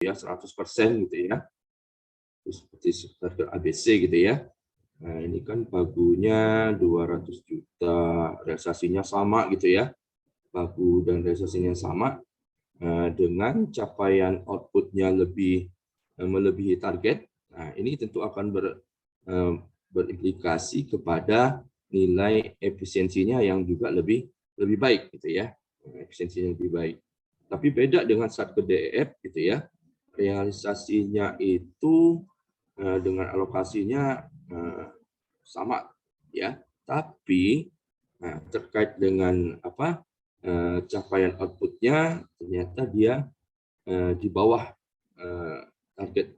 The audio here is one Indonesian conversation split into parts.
ya 100% gitu ya. Seperti target ABC gitu ya. Nah, ini kan pagunya 200 juta, realisasinya sama gitu ya. Pagu dan realisasinya sama, dengan capaian outputnya melebihi target. Nah, ini tentu akan berimplikasi kepada nilai efisiensinya yang juga lebih baik gitu ya. Efisiensinya lebih baik. Tapi beda dengan saat ke DEF gitu ya. Realisasinya itu dengan alokasinya sama ya, tapi terkait dengan capaian outputnya ternyata dia di bawah target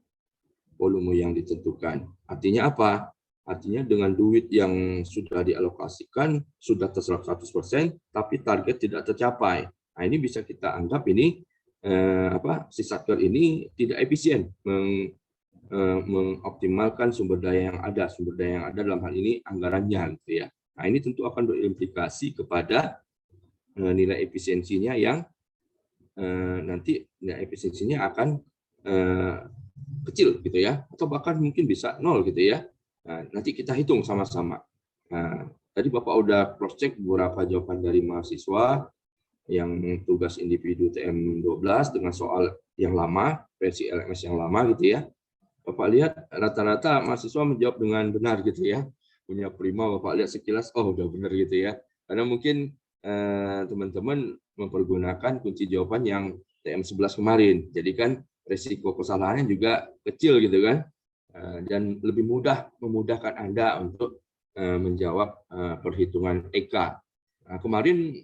volume yang ditentukan. Artinya apa? Artinya dengan duit yang sudah dialokasikan sudah terserap 100%, tapi target tidak tercapai. Nah, ini bisa kita anggap ini si Satker ini tidak efisien mengoptimalkan sumber daya yang ada dalam hal ini anggarannya gitu ya. Nah, ini tentu akan berimplikasi kepada nilai efisiensinya yang nanti nilai efisiensinya akan kecil gitu ya, atau bahkan mungkin bisa nol gitu ya. Nah, nanti kita hitung sama-sama. Nah, tadi Bapak udah cross check beberapa jawaban dari mahasiswa yang tugas individu TM12 dengan soal yang lama, versi LMS yang lama gitu ya. Bapak lihat rata-rata mahasiswa menjawab dengan benar gitu ya. Punya prima, Bapak lihat sekilas, oh udah benar gitu ya. Karena mungkin teman-teman mempergunakan kunci jawaban yang TM11 kemarin. Jadi kan resiko kesalahannya juga kecil gitu kan. Dan lebih memudahkan Anda untuk menjawab perhitungan EK. Nah, kemarin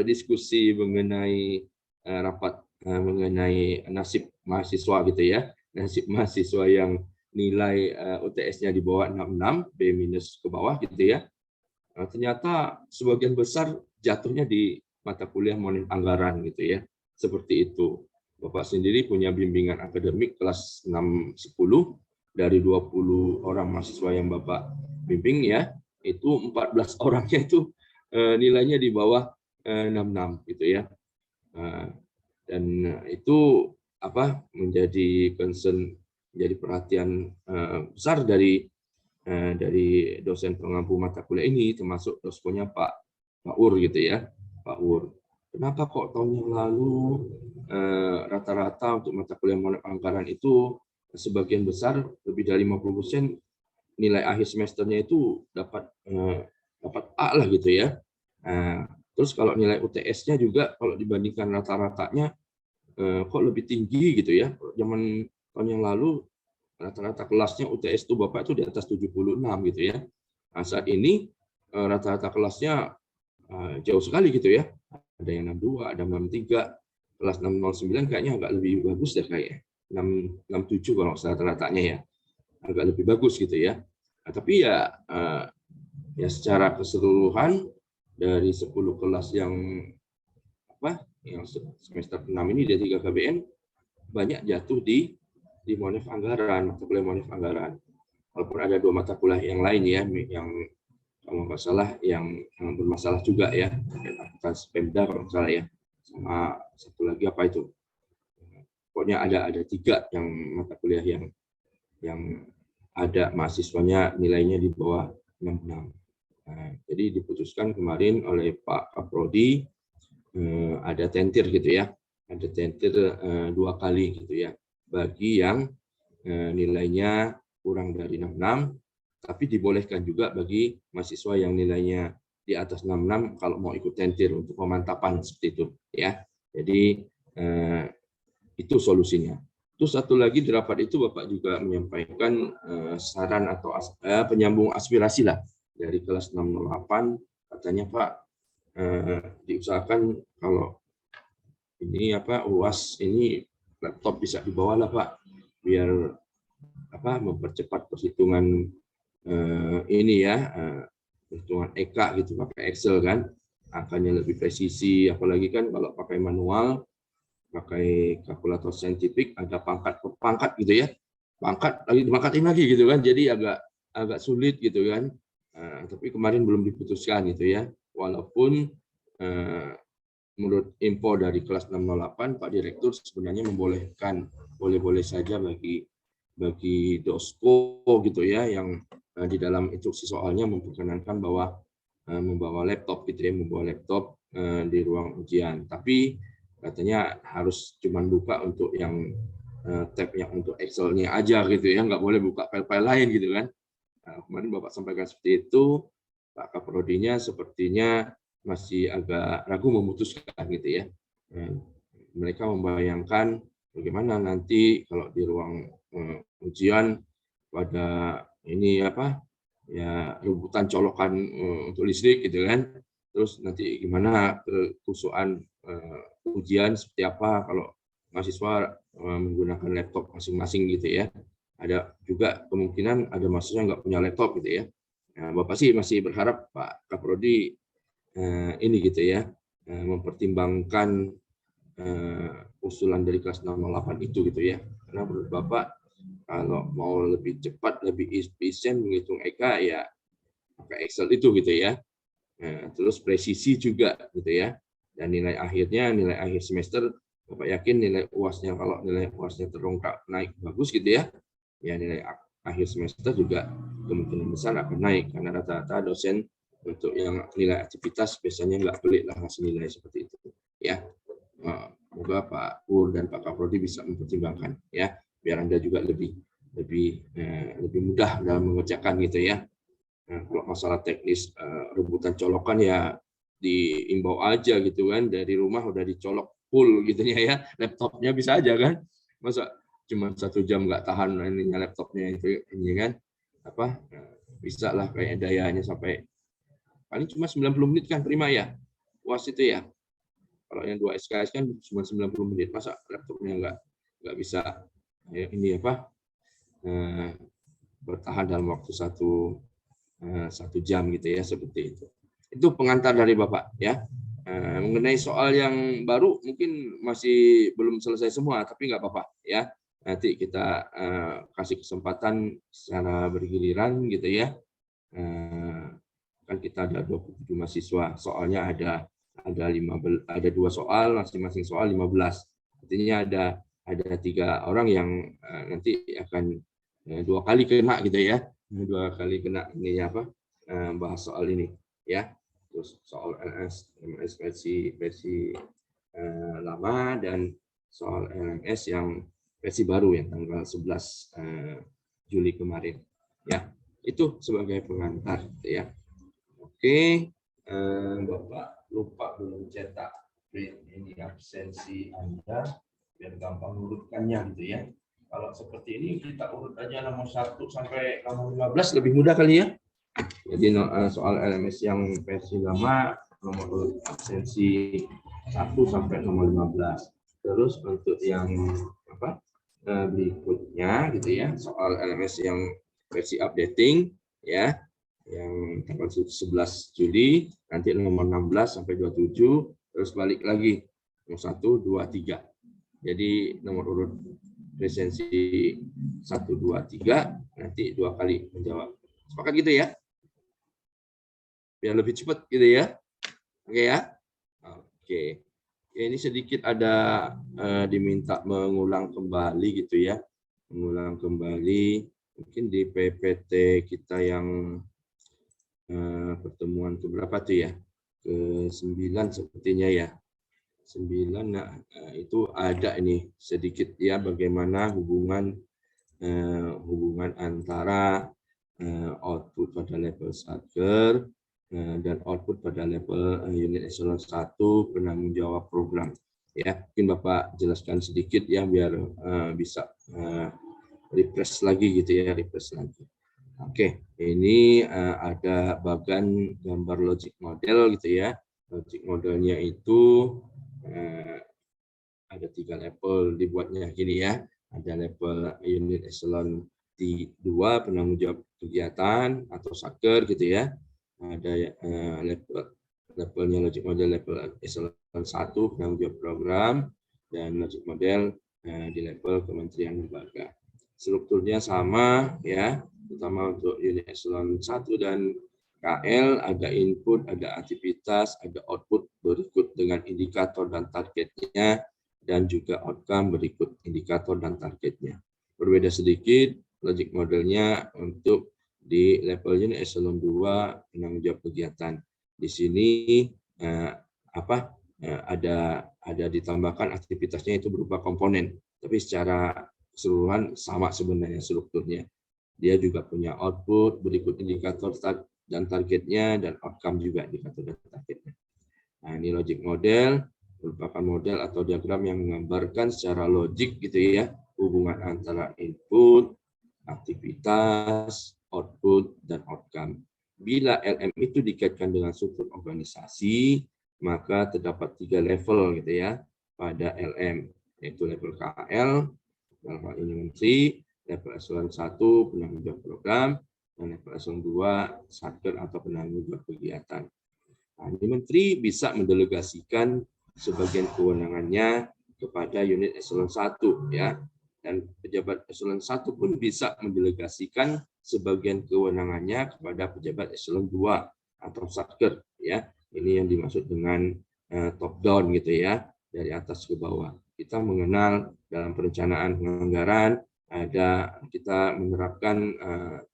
diskusi mengenai rapat mengenai nasib mahasiswa gitu ya. Nasib mahasiswa yang nilai UTS-nya di bawah 66, B- ke bawah gitu ya. Ternyata sebagian besar jatuhnya di mata kuliah moneter anggaran gitu ya. Seperti itu. Bapak sendiri punya bimbingan akademik kelas 6-10, dari 20 orang mahasiswa yang Bapak bimbing ya, itu 14 orangnya itu nilainya di bawah 66 gitu ya. Dan itu menjadi concern, menjadi perhatian besar dari dosen pengampu mata kuliah ini, termasuk dosponya Pak Ur gitu ya, Pak Ur. Kenapa kok tahun yang lalu rata-rata untuk mata kuliah moneter anggaran itu sebagian besar lebih dari 50% nilai akhir semesternya itu dapat A lah gitu ya. Terus kalau nilai UTS-nya juga kalau dibandingkan rata-ratanya kok lebih tinggi gitu ya. Zaman tahun yang lalu rata-rata kelasnya UTS itu Bapak itu di atas 76 gitu ya. Nah, saat ini rata-rata kelasnya jauh sekali gitu ya. Ada yang 62, ada 63, kelas 609 kayaknya agak lebih bagus deh kayaknya. 667 kalau rata-ratanya ya. Agak lebih bagus gitu ya. Nah, tapi ya secara keseluruhan dari 10 kelas yang semester 6 ini dari 3 KBN banyak jatuh di moneter anggaran, mata kuliah moneter anggaran. Walaupun ada 2 mata kuliah yang lain ya, yang kalau nggak salah yang bermasalah juga ya, akuntansi Pemda kalau nggak salah ya, sama satu lagi apa itu, pokoknya ada 3 yang mata kuliah yang ada mahasiswanya nilainya di bawah 66. Nah, jadi diputuskan kemarin oleh Pak Kaprodi ada tentir gitu ya, ada tentir 2 kali gitu ya, bagi yang nilainya kurang dari 66, tapi dibolehkan juga bagi mahasiswa yang nilainya di atas 66 kalau mau ikut tentir untuk pemantapan seperti itu ya. Jadi itu solusinya. Terus satu lagi di rapat itu Bapak juga menyampaikan saran atau penyambung aspirasi lah dari kelas 608, katanya Pak diusahakan kalau ini UAS ini laptop bisa dibawa lah Pak, biar mempercepat perhitungan ini ya, perhitungan EK gitu pakai Excel kan, angkanya lebih presisi, apalagi kan kalau pakai manual, pakai kalkulator saintifik ada pangkat per pangkat gitu ya, pangkat lagi dimangkatin lagi gitu kan, jadi agak sulit gitu kan. Tapi kemarin belum diputuskan gitu ya, walaupun menurut info dari kelas 608, Pak Direktur sebenarnya membolehkan, boleh-boleh saja bagi dosko gitu ya, yang di dalam instruksi soalnya memperkenankan bahwa membawa laptop gitu ya, membawa laptop di ruang ujian. Tapi katanya harus cuman buka untuk yang tab yang untuk Excel-nya aja gitu ya, nggak boleh buka file-file lain gitu kan. Nah, kemarin Bapak sampaikan seperti itu, Pak Kaprodinya sepertinya masih agak ragu memutuskan gitu ya. Mereka membayangkan bagaimana nanti kalau di ruang ujian pada ini apa ya, rebutan colokan untuk listrik gitu kan. Terus nanti gimana kekusuan ujian seperti apa kalau mahasiswa menggunakan laptop masing-masing gitu ya. Ada juga kemungkinan ada mahasiswa yang nggak punya laptop gitu ya. Nah, Bapak sih masih berharap Pak Kaprodi ini gitu ya, mempertimbangkan usulan dari kelas 608 itu gitu ya. Karena menurut Bapak kalau mau lebih cepat, lebih efisien menghitung EK ya pakai Excel itu gitu ya. Terus presisi juga gitu ya. Dan nilai akhirnya, nilai akhir semester, Bapak yakin nilai UAS-nya kalau nilai UAS-nya terungkap naik bagus gitu ya, ya nilai akhir semester juga kemungkinan besar akan naik karena rata-rata dosen untuk yang nilai aktivitas biasanya nggak pelit lah ngasih nilai seperti itu ya. Semoga Pak Pur dan Pak Kaprodi bisa mempertimbangkan ya, biar Anda juga lebih mudah dalam mengerjakan gitu ya. Nah, kalau masalah teknis rebutan colokan ya diimbau aja gitu kan, dari rumah udah dicolok full gitu ya, laptopnya bisa aja kan, masa cuma 1 jam nggak tahan ininya laptopnya itu ini kan apa, bisa lah kayak dayanya sampai paling cuma 90 menit kan prima ya UAS itu ya. Kalau yang 2 SKS kan cuma 90 menit, masa laptopnya nggak bisa ini apa bertahan dalam waktu 1 jam gitu ya, seperti itu. Itu pengantar dari Bapak ya. Mengenai soal yang baru mungkin masih belum selesai semua, tapi nggak apa-apa ya. Nanti kita kasih kesempatan secara bergiliran gitu ya. Kan kita ada 27 mahasiswa, soalnya ada 15, ada 2 soal, masing-masing soal 15. Artinya ada 3 orang yang nanti akan 2 kali kena gitu ya. 2 kali kena ini apa? Bahas soal ini ya. Terus soal LMS versi lama dan soal LMS yang versi baru yang tanggal 11 Juli kemarin ya. Itu sebagai pengantar gitu ya. Oke, Bapak lupa belum cetak ini absensi Anda biar gampang urutkannya gitu ya. Kalau seperti ini kita urut aja nomor 1 sampai nomor 15 lebih mudah kali ya. Jadi soal LMS yang versi lama nomor urut absensi 1 sampai nomor 15. Terus untuk yang apa berikutnya gitu ya, soal LMS yang versi updating ya, yang tanggal 11 Juli, nanti nomor 16 sampai 27, terus balik lagi nomor 1, 2, 3. Jadi nomor urut presensi 1, 2, 3 nanti 2 kali menjawab. Sepakat gitu ya? Biar lebih cepat gitu ya. Oke ya? Oke. Ya, ini sedikit ada diminta mengulang kembali gitu ya. Mengulang kembali mungkin di PPT kita yang pertemuan keberapa tuh ya? Ke-9 sepertinya ya. 9, nah, itu ada ini sedikit ya bagaimana hubungan antara output pada level Satker dan output pada level unit eselon 1 penanggung jawab program. Ya, mungkin Bapak jelaskan sedikit ya biar bisa refresh lagi gitu ya, refresh lagi. Oke, ini ada bagan gambar logic model gitu ya. Logic modelnya itu ada 3 level dibuatnya gini ya. Ada level unit eselon 2 penanggung jawab kegiatan atau Satker gitu ya. Ada levelnya logic model level eselon 1 penanggung jawab program dan logic model di level kementerian lembaga. Strukturnya sama ya, terutama untuk unit eselon 1 dan KL, ada input, ada aktivitas, ada output berikut dengan indikator dan targetnya, dan juga outcome berikut indikator dan targetnya. Berbeda sedikit logic modelnya untuk di level unit eselon 2 penanggung jawab kegiatan. Di sini ada ditambahkan aktivitasnya itu berupa komponen, tapi secara keseluruhan sama sebenarnya strukturnya. Dia juga punya output berikut indikator dan targetnya, dan outcome juga indikator dan targetnya. Nah, ini logic model merupakan model atau diagram yang menggambarkan secara logik gitu ya hubungan antara input, aktivitas, output, dan outcome. Bila LM itu dikaitkan dengan struktur organisasi, maka terdapat 3 level gitu ya pada LM, yaitu level KL, dalam hal ini menteri, level eselon 1 penanggung jawab program, dan level eselon 2 satker atau penanggung jawab kegiatan. Nah, ini menteri bisa mendelegasikan sebagian kewenangannya kepada unit eselon 1 ya. Dan pejabat eselon 1 pun bisa mendelegasikan sebagian kewenangannya kepada pejabat eselon 2 atau satker ya. Ini yang dimaksud dengan top down gitu ya, dari atas ke bawah. Kita mengenal dalam perencanaan penganggaran kita menerapkan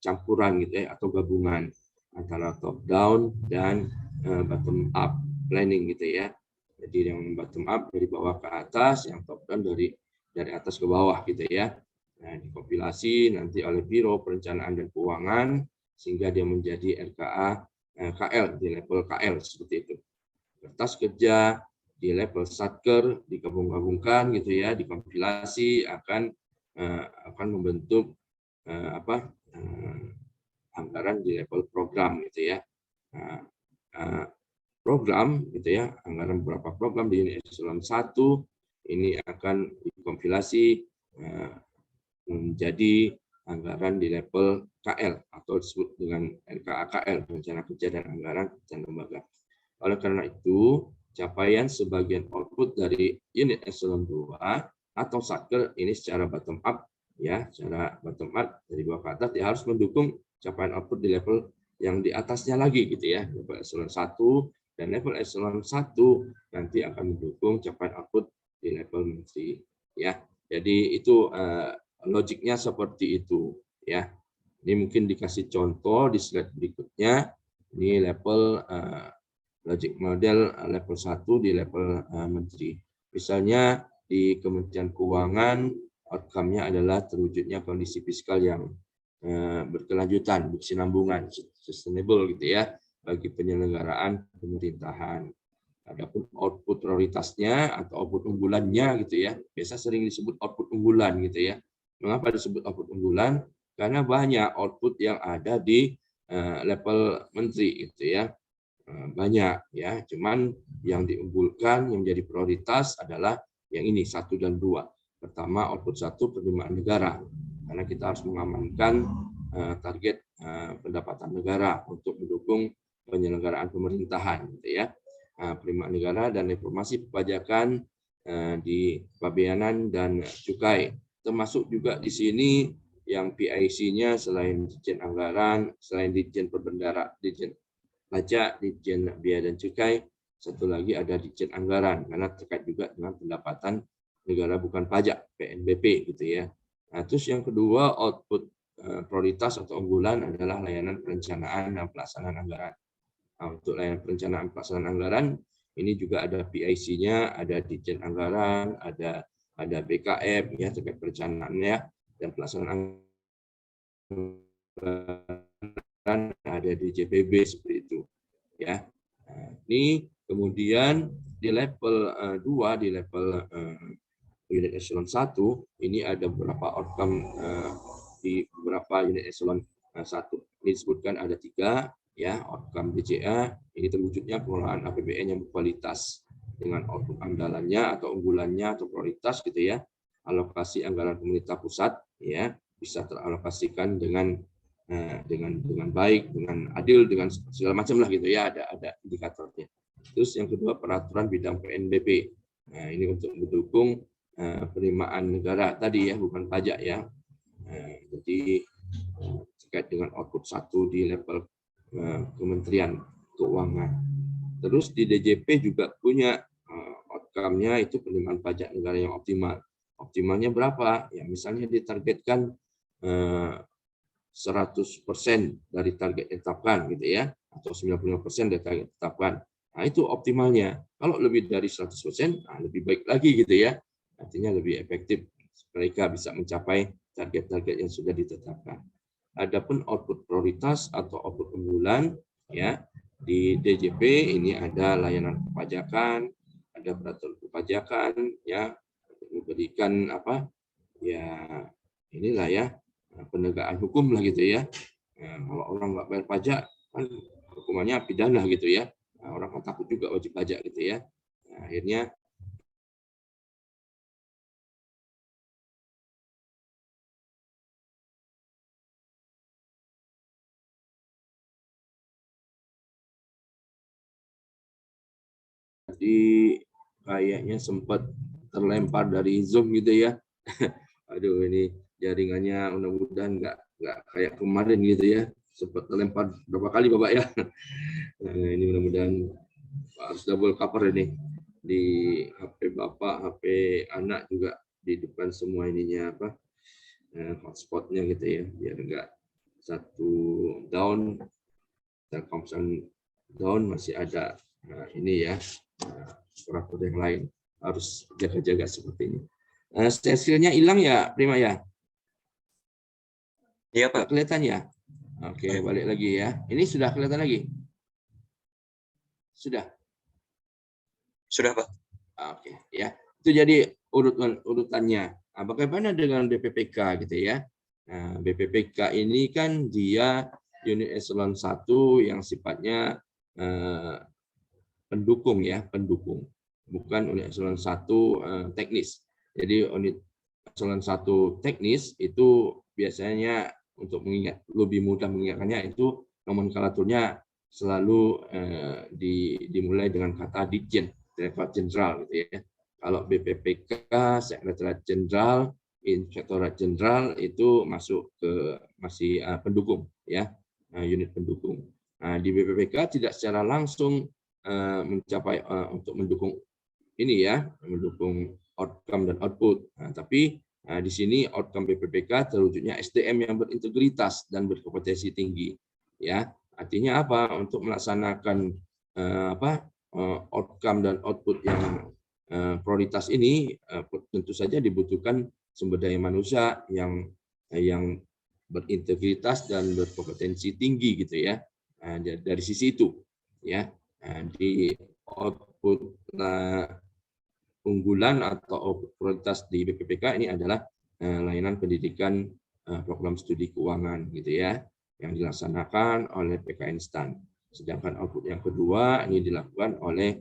campuran gitu ya atau gabungan antara top down dan bottom up planning gitu ya. Jadi yang bottom up dari bawah ke atas, yang top down dari atas ke bawah gitu ya. Nah, dikompilasi nanti oleh Biro Perencanaan dan Keuangan sehingga dia menjadi RKA KL di level KL seperti itu. Kertas kerja di level satker digabung-gabungkan gitu ya, dikompilasi akan membentuk anggaran di level program gitu ya. Program gitu ya, anggaran beberapa program di unit eselon 1 ini akan dikompilasi menjadi anggaran di level KL atau disebut dengan RKAKL, Rencana Kerja dan Anggaran dan Lembaga. Oleh karena itu, capaian sebagian output dari unit eselon 2 atau satker ini secara bottom up ya, secara bottom up dari bawah ke atas dia harus mendukung capaian output di level yang di atasnya lagi gitu ya, level eselon 1 dan level eselon 1 nanti akan mendukung capaian output di level menteri ya. Jadi itu logiknya seperti itu ya. Ini mungkin dikasih contoh di slide berikutnya. Ini level logic model level 1 di level menteri. Misalnya di Kementerian Keuangan outcome-nya adalah terwujudnya kondisi fiskal yang berkelanjutan, berkesinambungan, sustainable gitu ya bagi penyelenggaraan pemerintahan. Adapun output prioritasnya atau output unggulannya gitu ya, biasa sering disebut output unggulan gitu ya. Mengapa disebut output unggulan? Karena banyak output yang ada di level menteri gitu ya. Banyak ya, cuman yang diunggulkan yang menjadi prioritas adalah yang ini 1 dan 2. Pertama output 1 penerimaan negara, karena kita harus mengamankan target pendapatan negara untuk mendukung penyelenggaraan pemerintahan gitu ya. Penerimaan negara dan reformasi perpajakan di pabeanan dan cukai, termasuk juga di sini yang PIC-nya selain Ditjen Anggaran, selain Ditjen Perbendara, Ditjen Pajak, Ditjen Bea dan Cukai, satu lagi ada Ditjen Anggaran karena terkait juga dengan pendapatan negara bukan pajak PNBP gitu ya. Nah, terus yang kedua output prioritas atau unggulan adalah layanan perencanaan dan pelaksanaan anggaran. Nah, untuk layanan perencanaan pelaksanaan anggaran ini juga ada PIC-nya, ada Ditjen Anggaran, ada BKM ya terkait perencanaannya dan pelaksanaan anggaran, ada di JPB seperti itu ya. Nah, ini kemudian di level 2 di level unit eselon 1 ini ada beberapa outcome di beberapa unit eselon 1. Ini disebutkan ada 3 ya, outcome BCA ini terwujudnya pengelolaan APBN yang berkualitas dengan output andalannya atau unggulannya atau prioritas gitu ya. Alokasi anggaran pemerintah pusat ya bisa teralokasikan dengan baik, dengan adil, dengan segala macam lah gitu ya, ada indikatornya. Terus yang kedua peraturan bidang PNBP. Nah, ini untuk mendukung penerimaan negara tadi ya, bukan pajak ya. Jadi terkait dengan output 1 di level Kementerian Keuangan. Terus di DJP juga punya outcome-nya itu penerimaan pajak negara yang optimal. Optimalnya berapa? Ya misalnya ditargetkan 100% dari target ditetapkan gitu ya, atau 95% dari target ditetapkan. Nah, itu optimalnya. Kalau lebih dari 100%, nah lebih baik lagi gitu ya. Artinya lebih efektif mereka bisa mencapai target-target yang sudah ditetapkan. Adapun output prioritas atau output unggulan ya, di DJP ini ada layanan perpajakan, ada peraturan perpajakan ya, memberikan apa? Ya inilah ya, penegakan hukum lah gitu ya. Nah, kalau orang nggak bayar pajak kan hukumannya pidana gitu ya. Nah, orang kan takut juga wajib pajak gitu ya. Nah, akhirnya kayaknya sempat terlempar dari Zoom gitu ya. Aduh ini jaringannya mudah-mudahan nggak kayak kemarin gitu ya. Sempat terlempar berapa kali Bapak ya. Nah, ini mudah-mudahan harus double cover ini di HP Bapak, HP anak juga di depan semua ininya apa hotspotnya gitu ya, biar enggak satu down, Telkomsel down masih ada ini ya operator yang lain, harus jaga-jaga seperti ini. Hasilnya hilang ya Prima ya? Iya Pak. Nggak kelihatan ya? Oke, balik lagi ya. Ini sudah kelihatan lagi? Sudah? Sudah Pak. Oke, ya. Itu jadi urutannya. Nah, bagaimana dengan BPPK gitu ya? Nah, BPPK ini kan dia unit eselon 1 yang sifatnya pendukung ya, pendukung. Bukan unit eselon 1 teknis. Jadi unit eselon 1 teknis itu biasanya untuk mengingat lebih mudah mengingatkannya itu nomenklaturnya selalu dimulai dengan kata Ditjen, Direktorat Jenderal gitu ya. Kalau BPPK, Sekretariat Jenderal, Inspektorat Jenderal itu masuk ke masih pendukung ya, unit pendukung. Nah, di BPPK tidak secara langsung mencapai untuk mendukung ini ya, mendukung outcome dan output. Nah, tapi di sini outcome BPPK terwujudnya SDM yang berintegritas dan berkompetensi tinggi. Ya, artinya apa? Untuk melaksanakan outcome dan output yang prioritas ini tentu saja dibutuhkan sumber daya manusia yang berintegritas dan berkompetensi tinggi gitu ya. Nah, dari sisi itu ya, di output unggulan atau prioritas di BPPK ini adalah layanan pendidikan program studi keuangan gitu ya, yang dilaksanakan oleh PKN STAN. Sedangkan output yang kedua ini dilakukan oleh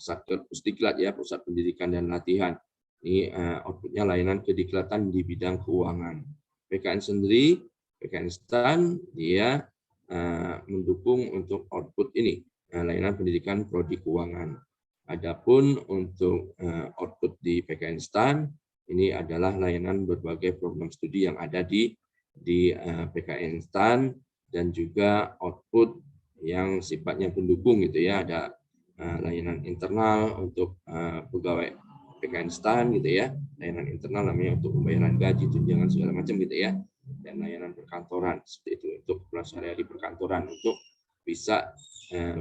Satker Pusdiklat ya, Pusat Pendidikan dan Latihan. Ini outputnya layanan kediklatan di bidang keuangan. PKN sendiri, PKN STAN dia mendukung untuk output ini, layanan pendidikan prodi keuangan. Adapun untuk output di PKN STAN ini adalah layanan berbagai program studi yang ada di PKN STAN dan juga output yang sifatnya pendukung gitu ya, ada layanan internal untuk pegawai PKN STAN gitu ya, layanan internal namanya untuk pembayaran gaji, tunjangan segala macam gitu ya, dan layanan perkantoran seperti itu untuk sehari-hari perkantoran untuk bisa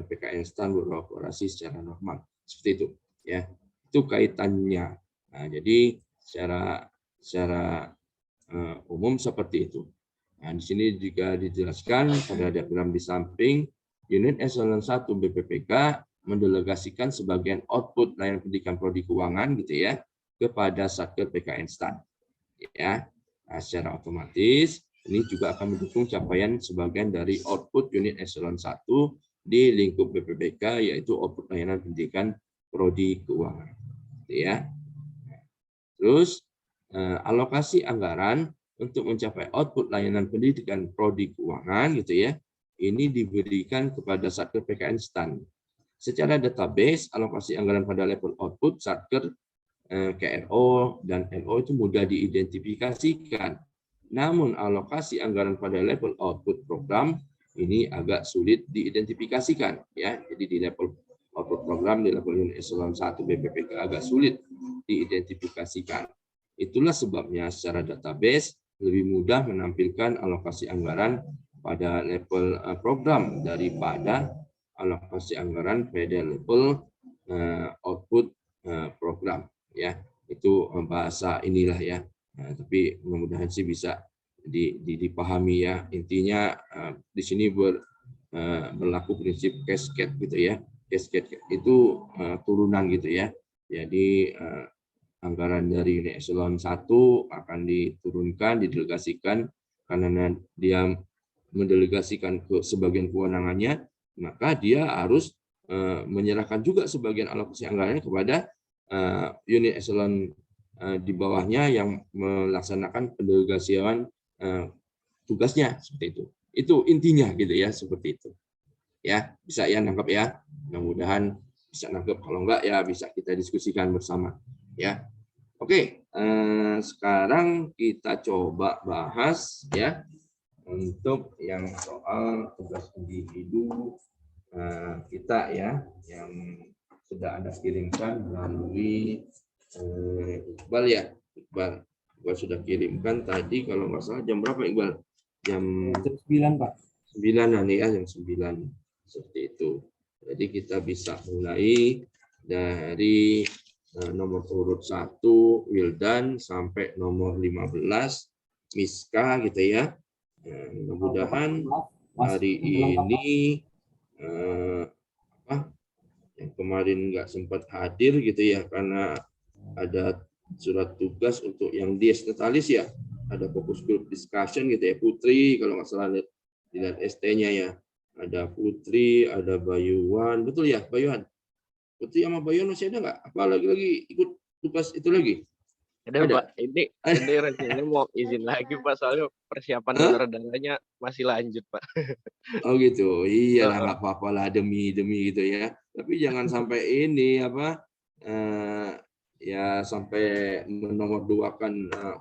PKN STAN beroperasi secara normal. Seperti itu ya, itu kaitannya. Nah, jadi secara umum seperti itu. Nah, di sini juga dijelaskan pada diagram di samping unit eselon 1 BPPK mendelegasikan sebagian output layanan pendidikan prodi keuangan gitu ya kepada Satker PKN STAN. Ya, nah, secara otomatis ini juga akan mendukung capaian sebagian dari output unit eselon 1 di lingkup BPPK, yaitu output layanan pendidikan prodi keuangan. Ya. Terus alokasi anggaran untuk mencapai output layanan pendidikan prodi keuangan gitu ya, ini diberikan kepada Satker PKN STAN. Secara database, alokasi anggaran pada level output Satker KRO dan NO itu mudah diidentifikasikan. Namun alokasi anggaran pada level output program ini agak sulit diidentifikasikan ya. Jadi di level output program, di level unit eselon 1 BPPK agak sulit diidentifikasikan. Itulah sebabnya secara database lebih mudah menampilkan alokasi anggaran pada level program daripada alokasi anggaran pada level output program ya. Itu bahasa inilah ya. Nah, tapi mudah-mudahan sih bisa dipahami ya. Intinya di sini berlaku prinsip cascade gitu ya. Cascade itu turunan gitu ya. Jadi anggaran dari unit eselon 1 akan diturunkan, didelegasikan karena dia mendelegasikan ke sebagian kewenangannya, maka dia harus menyerahkan juga sebagian alokasi anggarannya kepada unit eselon di bawahnya yang melaksanakan pendelegasian tugasnya seperti itu. Itu intinya gitu ya, seperti itu. Ya, bisa ya nangkep ya. Mudah-mudahan bisa nangkep, kalau enggak ya bisa kita diskusikan bersama ya. Oke, sekarang kita coba bahas ya untuk yang soal tugas individu kita ya, yang sudah Anda kirimkan melalui Iqbal ya. Iqbal sudah kirimkan tadi kalau nggak salah jam berapa Iqbal? Jam 9 Pak. 9 nih ya, jam 9 seperti itu. Jadi kita bisa mulai dari nomor urut 1 Wildan sampai nomor 15 Miska gitu ya. Mudah-mudahan hari ini yang kemarin nggak sempat hadir gitu ya karena ada surat tugas untuk yang DS Natalis ya, ada fokus group discussion gitu ya. Putri kalau nggak salah lihat ST-nya ya, ada Putri, ada Bayuan, betul ya Bayuan? Putri sama Bayuan masih ada nggak? Apa lagi ikut tugas itu lagi? Ada Pak, ini rencananya mau izin lagi Pak, soalnya persiapan donor-donornya masih lanjut Pak. Oh gitu, iya lah nggak apa-apa lah demi gitu ya. Tapi jangan sampai ini apa ya sampai menomor 2-kan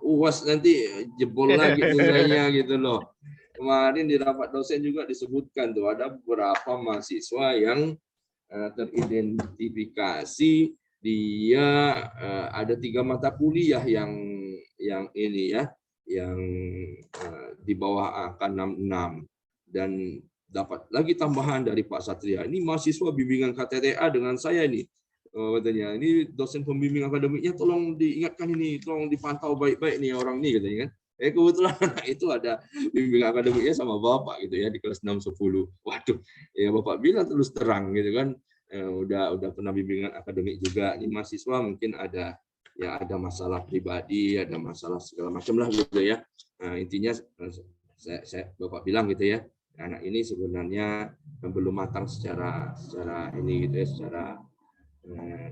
UAS nanti jebol lagi nilainya gitu loh. Kemarin di rapat dosen juga disebutkan tuh ada beberapa mahasiswa yang teridentifikasi dia ada 3 mata kuliah yang ini ya, yang di bawah angka 66 dan dapat lagi tambahan dari Pak Satria. Ini mahasiswa bimbingan KTTA dengan saya ini. Katanya, ini dosen pembimbing akademiknya tolong diingatkan ini, tolong dipantau baik-baik nih orang ini katanya kan. Kebetulan anak itu ada bimbing akademiknya sama Bapak gitu ya di kelas 6 10. Waduh, ya Bapak bilang terus terang gitu kan. Udah pernah bimbingan akademik juga. Ini mahasiswa mungkin ada masalah pribadi, ada masalah segala macam lah gitu ya. Nah, intinya saya Bapak bilang gitu ya. Anak ini sebenarnya belum matang secara ini gitu ya,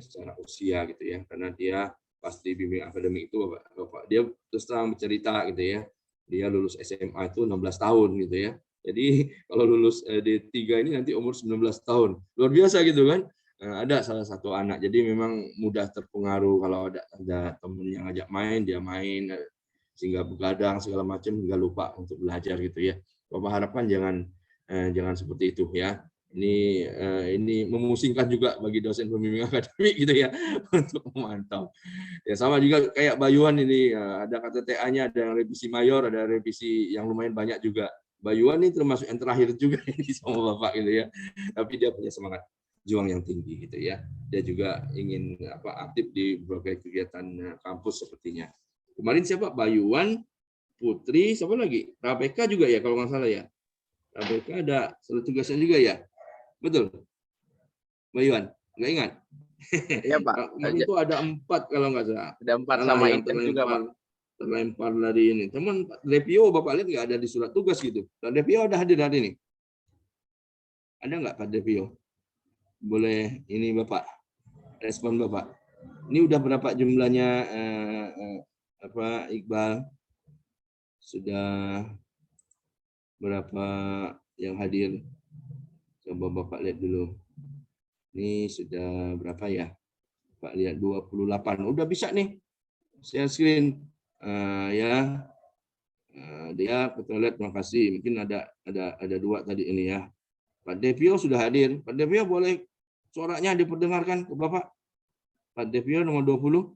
secara usia gitu ya, karena dia pasti bimbing akademik itu Bapak dia terus terang bercerita gitu ya, dia lulus SMA itu 16 tahun gitu ya, jadi kalau lulus D3 ini nanti umur 19 tahun, luar biasa gitu kan. Ada salah satu anak jadi memang mudah terpengaruh kalau ada temen yang ngajak main, dia main sehingga begadang segala macam hingga lupa untuk belajar gitu ya. Bapak harapkan jangan seperti itu ya. Ini memusingkan juga bagi dosen pembimbing akademik gitu ya untuk memantau. Ya sama juga kayak Bayuan ini ada KTTA-nya, ada yang revisi mayor, ada revisi yang lumayan banyak juga. Bayuan ini termasuk yang terakhir juga ini sama Bapak gitu ya. Tapi dia punya semangat juang yang tinggi gitu ya. Dia juga ingin aktif di berbagai kegiatan kampus sepertinya. Kemarin siapa? Bayuan, Putri, siapa lagi? Rabeka juga ya kalau nggak salah ya. Rabeka ada surat tugasnya juga ya. Betul, Mbak Iwan, nggak ingat? Iya Pak. Kemarin itu ada 4 kalau nggak salah. Ada 4 sama yang Inten juga Pak. Terlempar dari ini. Teman Repio Bapak lihat nggak ada di surat tugas gitu. Dan Repio ada hadir hari ini. Ada nggak Pak Repio? Boleh ini Bapak respon Bapak. Ini udah berapa jumlahnya Iqbal? Sudah berapa yang hadir? Coba Bapak lihat dulu. Ini sudah berapa ya? Pak lihat 28. Udah bisa nih. Share screen. Dia, kita lihat, terima kasih. Mungkin ada 2 tadi ini ya. Pak Devio sudah hadir. Pak Devio boleh suaranya diperdengarkan ke Bapak? Pak Devio nomor 20.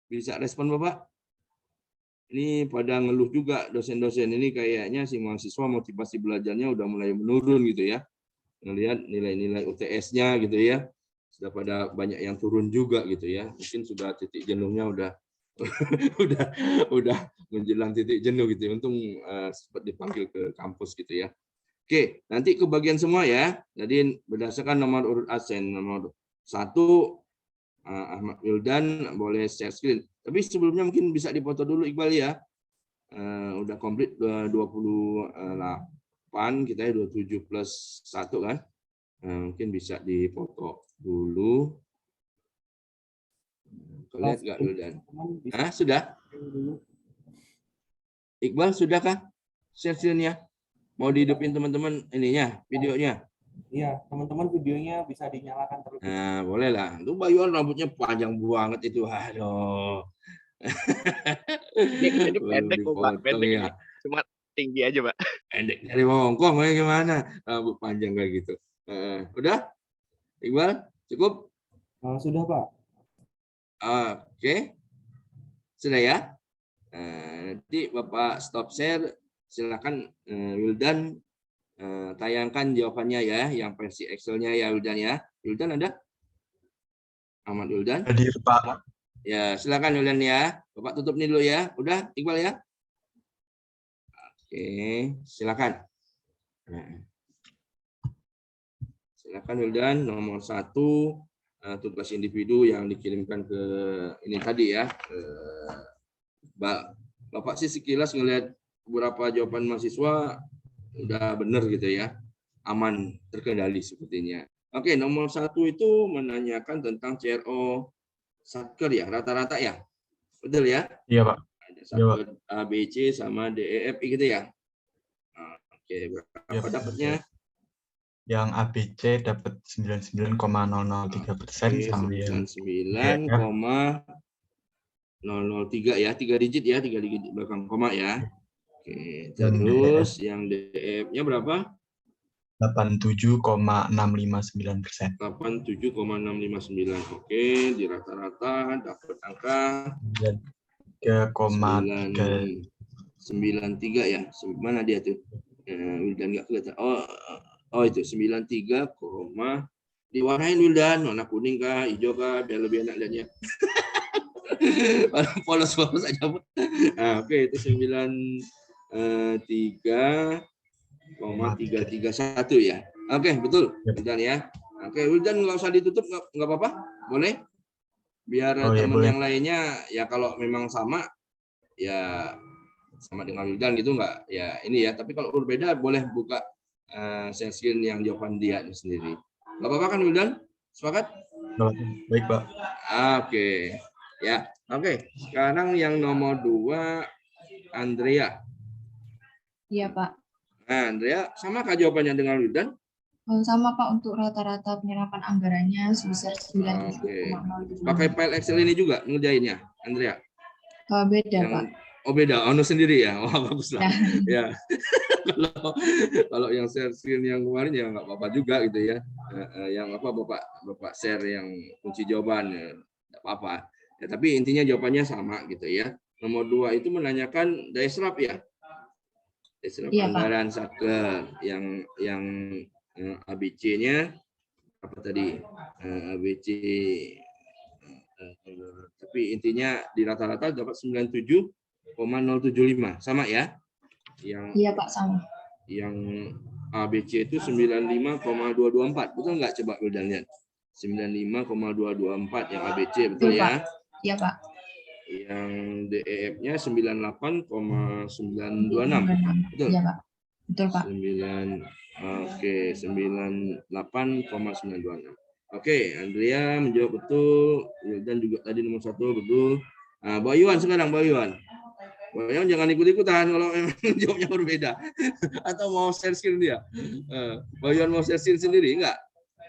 Bisa respon Bapak? Ini pada ngeluh juga dosen-dosen ini, kayaknya si mahasiswa motivasi belajarnya udah mulai menurun gitu ya. Ngelihat nilai-nilai UTS-nya gitu ya. Sudah pada banyak yang turun juga gitu ya. Mungkin sudah titik jenuhnya udah udah menjelang titik jenuh gitu. Untung sempat dipanggil ke kampus gitu ya. Oke, nanti ke bagian semua ya. Jadi berdasarkan nomor urut absen, nomor 1 Ahmad Wildan boleh share screen. Tapi sebelumnya mungkin bisa dipoto dulu Iqbal ya. Udah komplit 28, kita ya 27 plus 1 kan. Mungkin bisa dipoto dulu. Lihat nggak Wildan? Sudah? Iqbal sudahkah share screen-nya? Mau dihidupin teman-teman ininya, videonya? Iya, teman-teman videonya bisa dinyalakan terlebih. Nah, boleh lah. Itu Bayuan rambutnya panjang banget itu. Aduh. Ini Belum pendek kok, Pak. dipotong Pendek ya. ini. Cuma tinggi aja, Pak. Pendek dari Hongkong gimana? Rambut panjang kayak gitu. Udah? Iqbal, cukup? Sudah, Pak. Oke. Sudah ya? Nanti Bapak stop share. Silakan Wildan tayangkan jawabannya ya, yang versi Excel-nya ya Wildan ya. Wildan ada? Ahmad Wildan? Hadir, Pak. Ya, silakan Wildan ya. Bapak tutup ini dulu ya. Udah, Iqbal ya? Oke, silakan. Silakan Wildan, nomor 1 tugas individu yang dikirimkan ke ini tadi ya. Bapak sih sekilas ngelihat beberapa jawaban mahasiswa udah benar gitu ya, aman, terkendali sepertinya. Oke, nomor 1 itu menanyakan tentang CRO Satker ya, rata-rata ya, betul ya? Iya, Pak. Ada Satker A, B, C sama D, E, F, I gitu ya. Oke, berapa dapatnya? Yang ABC dapat 99,003% sama yang 99,003 ya, 3 digit ya, 3 digit belakang koma ya. Oke, terus yang DF-nya berapa? 87,659%. 87,659. Oke, di rata-rata dapat angka 93 ya. Mana dia tuh? Wildan nggak kelihatan. Oh itu 93, diwarnain Wildan, warna kuning kah, hijau kah, biar lebih enak lihatnya. Polos-polos aja. Oke, itu 93,331 ya. Oke, betul Wildan ya. Oke, Wildan nggak usah ditutup, nggak apa-apa, boleh? Biar teman yang lainnya ya kalau memang sama ya sama dengan Wildan gitu nggak ya ini ya. Tapi kalau berbeda boleh buka share screen yang jawaban dia sendiri. Nggak apa-apa kan Wildan? Sepakat? Baik, Pak. Oke. Ya, oke. Sekarang yang nomor 2 Andrea. Iya, Pak. Nah, Andrea, sama kah jawabannya dengan Wildan? Sama, Pak, untuk rata-rata penyerapan anggarannya sebesar 97,0. Pakai file Excel ini juga ngerjainnya, Andrea? Beda, Pak. Oh, beda. Ono sendiri ya? Oh, bagus lah. Ya. Kalau yang share screen yang kemarin ya nggak apa-apa juga gitu ya. Yang apa Bapak share yang kunci jawaban ya, nggak apa-apa. Ya, tapi intinya jawabannya sama gitu ya. Nomor 2 itu menanyakan daya serap ya. Daya serap anggaran Satker yang ABC-nya apa tadi? ABC tapi intinya di rata-rata dapat 97,075 sama ya. Iya, Pak, sama. Yang ABC itu 95,224. Betul nggak? Coba Wildan lihat. 95,224 yang ABC, betul ya? Iya, Pak. Yang DEF-nya 98,926. Betul? Iya, Pak. Betul, Pak. 98,926. Oke, Andrea menjawab betul. Wildan juga tadi nomor 1 betul. Nah, Bayuan sekarang, Bayuan jangan ikut-ikutan kalau memang jawabnya berbeda. Atau mau share screen dia. Bayuan mau share screen sendiri, enggak?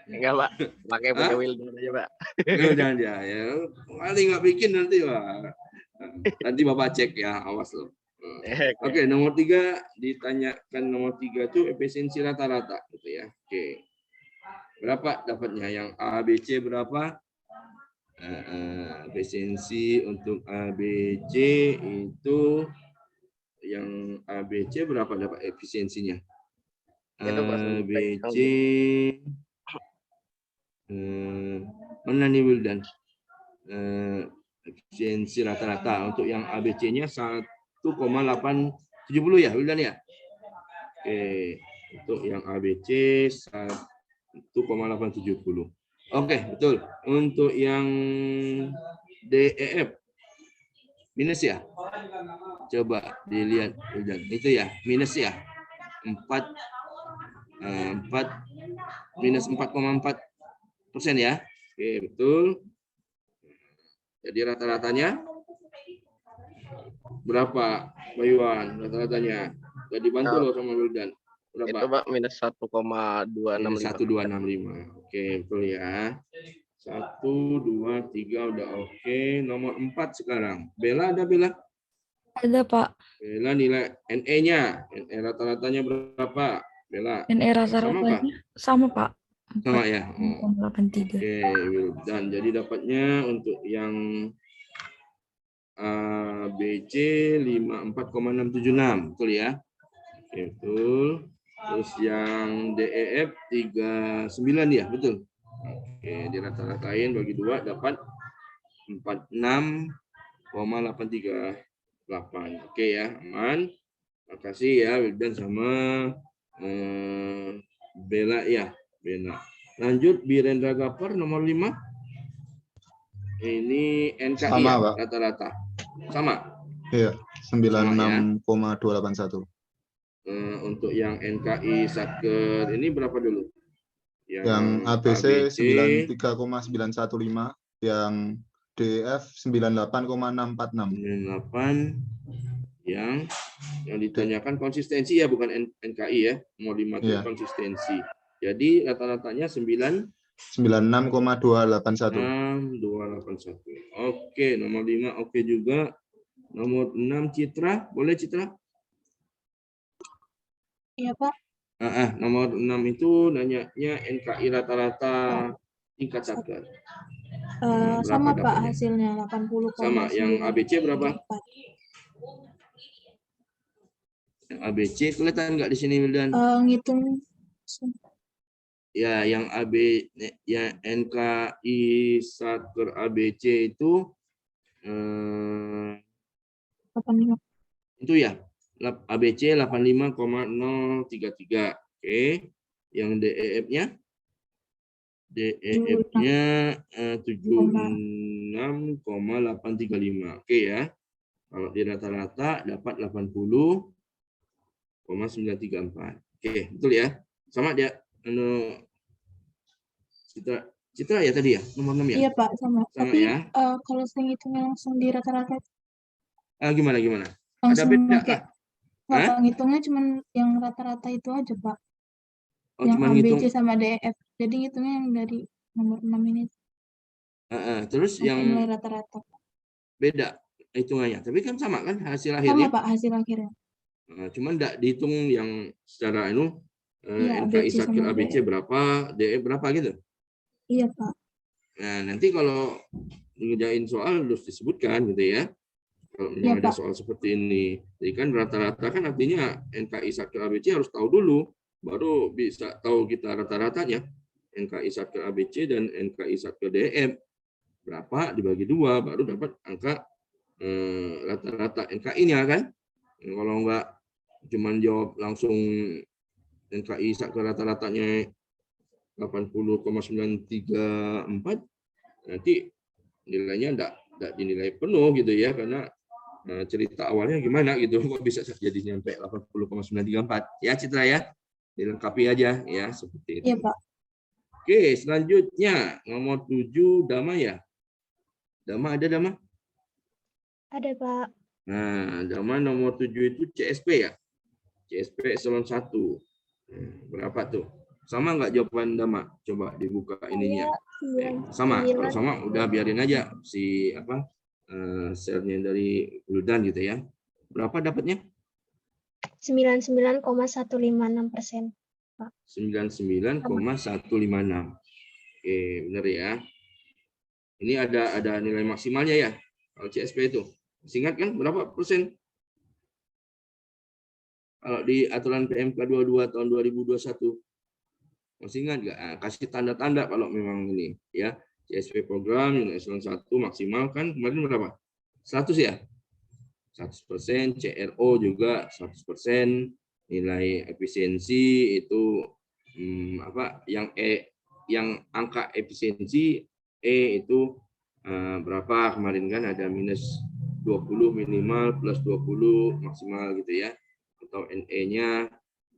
Enggak, Pak. Pakai punya Wildan aja, Pak. Jangan ya. Kali nggak bikin nanti, Pak. Nanti Bapak cek ya, awas loh. Oke, nomor 3 ditanyakan, nomor 3 itu efisiensi rata-rata gitu ya. Oke. Berapa dapatnya? Yang ABC berapa? Efisiensi untuk ABC itu, yang ABC berapa dapat efisiensinya? Itu Pak ABC mana nih Wildan? Efisiensi rata-rata untuk yang ABC-nya 1,870 ya Wildan ya. Oke, untuk yang ABC 1,870. Oke, betul. Untuk yang DEF minus ya. Coba dilihat Wildan. Itu ya, minus ya. 4 minus 4,4% ya. Oke, betul. Jadi rata-ratanya berapa, Bayuan? Rata-ratanya. Jadi dibantu loh sama Wildan. Berapa? Itu Pak minus 1,265. 1,265. Oke, betul ya. 1, 2, 3 udah oke. Nomor 4 sekarang. Bella ada Bella? Ada, Pak. Bella nilai NE-nya. NE rata-ratanya berapa? Bella. NE rata-ratanya sama, Pak. Sama ya. 4,83. Oke, Wildan. Jadi dapatnya untuk yang ABC 54,676, betul ya? Oke, betul. Terus yang DEF 39 ya, betul. Oke, di rata-ratain bagi 2 dapat 46,838. Oke ya, aman. Makasih ya Wildan sama Bella ya. Bella. Lanjut Birendra Gapar nomor 5. Ini NKI Sama, ya, Pak. rata-rata. Sama. Iya, 96,281. Untuk yang NKI Satker ini berapa dulu? Yang ABC 93,915, yang DF 98,646. 98. Yang ditanyakan konsistensi ya, bukan NKI ya. Nomor 5 itu konsistensi. Jadi rata-ratanya 96,281. 281. Oke, nomor 5 oke juga. Nomor 6 Citra, boleh Citra? Iya, Pak. Nomor 6 itu nanyanya NKI rata-rata tingkat Satker. Sama Pak dapatnya? hasilnya 80,9. Sama, yang ABC berapa? Yang ABC kelihatan nggak di sini Wildan? Ngitung Ya, yang ya NKI Satker ABC itu 85. itu ya ABC 85,033. Oke. Yang DEF-nya 76,835. Oke ya. Kalau di rata-rata dapat 80,934. Oke, betul ya. Sama dia. Citra ya tadi ya, nomor 6 ya? Iya Pak, sama. Sama Tapi ya. kalau saya ngitungnya langsung di rata-rata Gimana? Ada langsung beda pakai. kah? Pak, ngitungnya cuma yang rata-rata itu aja Pak. Oh, yang cuma ABC ngitung. sama DEF. Jadi ngitungnya yang dari nomor 6 ini. Terus langsung yang mulai rata-rata. beda hitungannya. Tapi kan sama kan hasil Sama akhirnya? Pak hasil akhirnya. Cuman enggak dihitung yang secara Iya, NKI ABC Satker sama ABC berapa, DE berapa gitu. Iya Pak. Nah, nanti kalau ngerjain soal harus disebutkan gitu ya. Kalau Iya, memang ada Pak. soal seperti ini. Jadi kan rata-rata kan artinya NKI Satker ABC harus tahu dulu, baru bisa tahu kita rata-ratanya. NKI Satker ABC dan NKI Satker DEF berapa dibagi 2 baru dapat angka rata-rata NKI-nya kan. Kalau enggak cuman jawab langsung NKI Satker rata-ratanya 80,934, nanti nilainya enggak dinilai penuh gitu ya, karena cerita awalnya gimana gitu kok bisa jadi nyampe 80,934 ya Citra ya, dilengkapi aja ya seperti itu. Iya Pak. Oke, selanjutnya nomor 7 Dama ya. Dama ada Dama? Ada Pak. Nah, Dama nomor 7 itu CSP ya. CSP eselon 1. Berapa tuh? Sama nggak jawaban Dama? Coba dibuka ininya. Sama. Kalau sama udah biarin aja si share-nya dari Wildan gitu ya. Berapa dapatnya? 99,156%. 99,156. Oke, benar ya. Ini ada nilai maksimalnya ya. Kalau CSP itu. Masih ingat kan berapa persen? Kalau di aturan PMK 22 tahun 2021. Masih ingat nggak? Nah, kasih tanda-tanda kalau memang ini ya. CSP program nilai eselon 1 maksimal kan kemarin berapa? 100 ya? 100%, CRO juga 100%, nilai efisiensi itu yang angka efisiensi itu berapa kemarin kan ada minus 20 minimal plus 20 maksimal gitu ya, atau NE-nya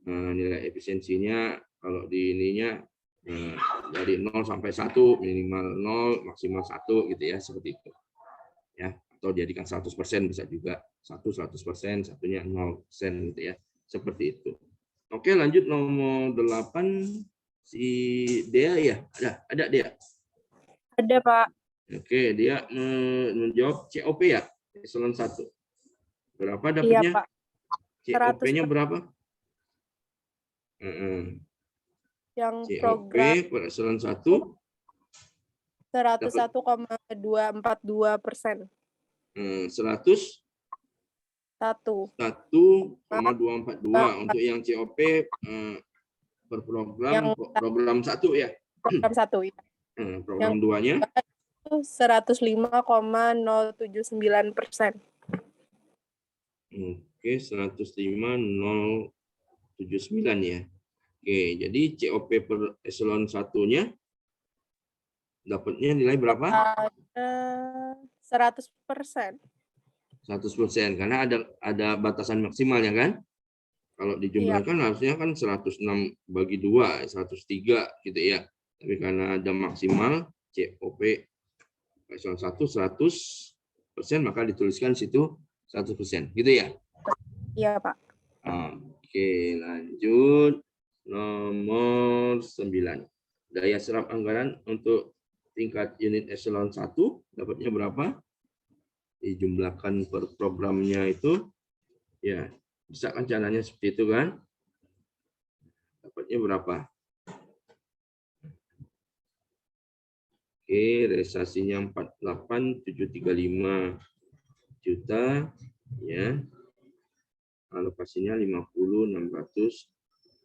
nilai efisiensinya kalau di ininya dari 0 sampai 1 minimal 0 maksimal 1 gitu ya, seperti itu ya, atau dijadikan 100% bisa juga, 100%, satunya 0% gitu ya, seperti itu. Oke, lanjut nomor 8 si Dea ya, ada Dea. Ada, Pak. Oke, dia menjawab COP ya, eselon 1. Berapa Iya, dapatnya? Pak. COP-nya berapa? Yang COP program per eselon 1 101,242%. 101,242 untuk yang COP per program, program 1 ya. Program 1 ya. Program 2-nya 105,079%. Oke, 105,079 ya. Oke, jadi COP per eselon 1-nya dapatnya nilai berapa? 100%. 100%, karena ada batasan maksimalnya kan? Kalau dijumlahkan harusnya kan 106 bagi 2, 103 gitu ya. Tapi karena ada maksimal COP eselon 1 100%, maka dituliskan situ 100%, gitu ya? Iya, Pak. Oke, lanjut. Nomor 9. Daya serap anggaran untuk tingkat unit eselon 1 dapatnya berapa? Dijumlahkan per programnya itu, ya bisa kan caranya seperti itu kan? Dapatnya berapa? Oke, realisasinya 48,735 juta, ya. Alokasinya 50,600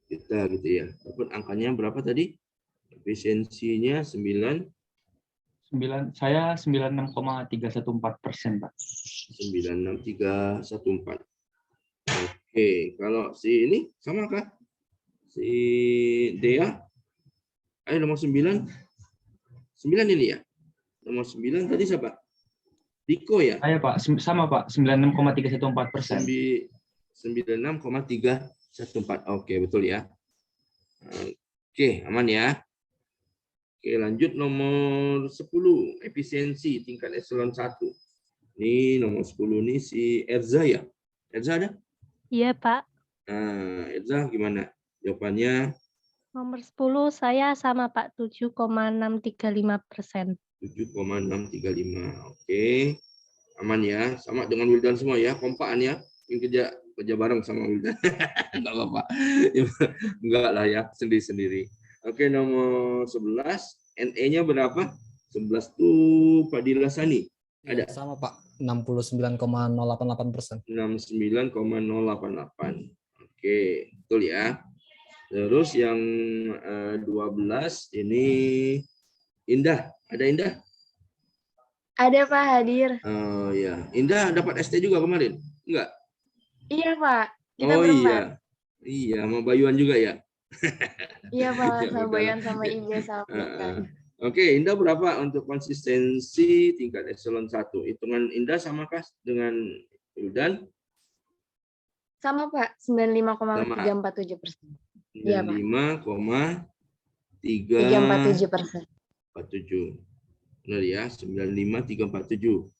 juta gitu ya. Dapat angkanya berapa tadi? Efisiensinya 96,314%, Pak. 96,314. Oke, kalau si ini sama kah? Si Dea? Ayo nomor 9. 9 ini ya? Nomor 9 tadi siapa? Diko ya? Saya, Pak. Sama, Pak. 96,314%. 96,314. Oke, betul ya. Oke, aman ya. Oke, lanjut nomor 10, efisiensi tingkat eselon 1. Ini nomor 10 ini si Erza ya. Erza ada? Iya, Pak. Nah, Erza gimana? Jawabannya? Nomor 10 saya sama, Pak, 7,635%. 7,635. Oke. Aman ya. Sama dengan Wildan semua ya, kompaan ya. Ini kerja bareng sama Wildan. Enggak apa-apa. Enggak lah ya, sendiri-sendiri. Oke, nomor 11, NE-nya berapa? 11 tuh Pak Dilasani. Ada? Sama, Pak. 69,088%. 69,088. Oke, betul ya. Terus yang 12 ini Indah. Ada Indah? Ada, Pak, hadir. Oh ya, Indah dapat ST juga kemarin? Enggak? Iya, Pak. Kita Oh berempat. iya. Iya, sama Bayuan juga ya? Iya, Pak, Ya, sama udah. Bayan sama Ibu sama Bukan. Oke, Indah berapa untuk konsistensi tingkat eselon 1? Hitungan Indah samakah dengan Wildan? Sama, Pak, 95,347%. Iya, Pak. 95,347. 347%. Benar ya, 95,347.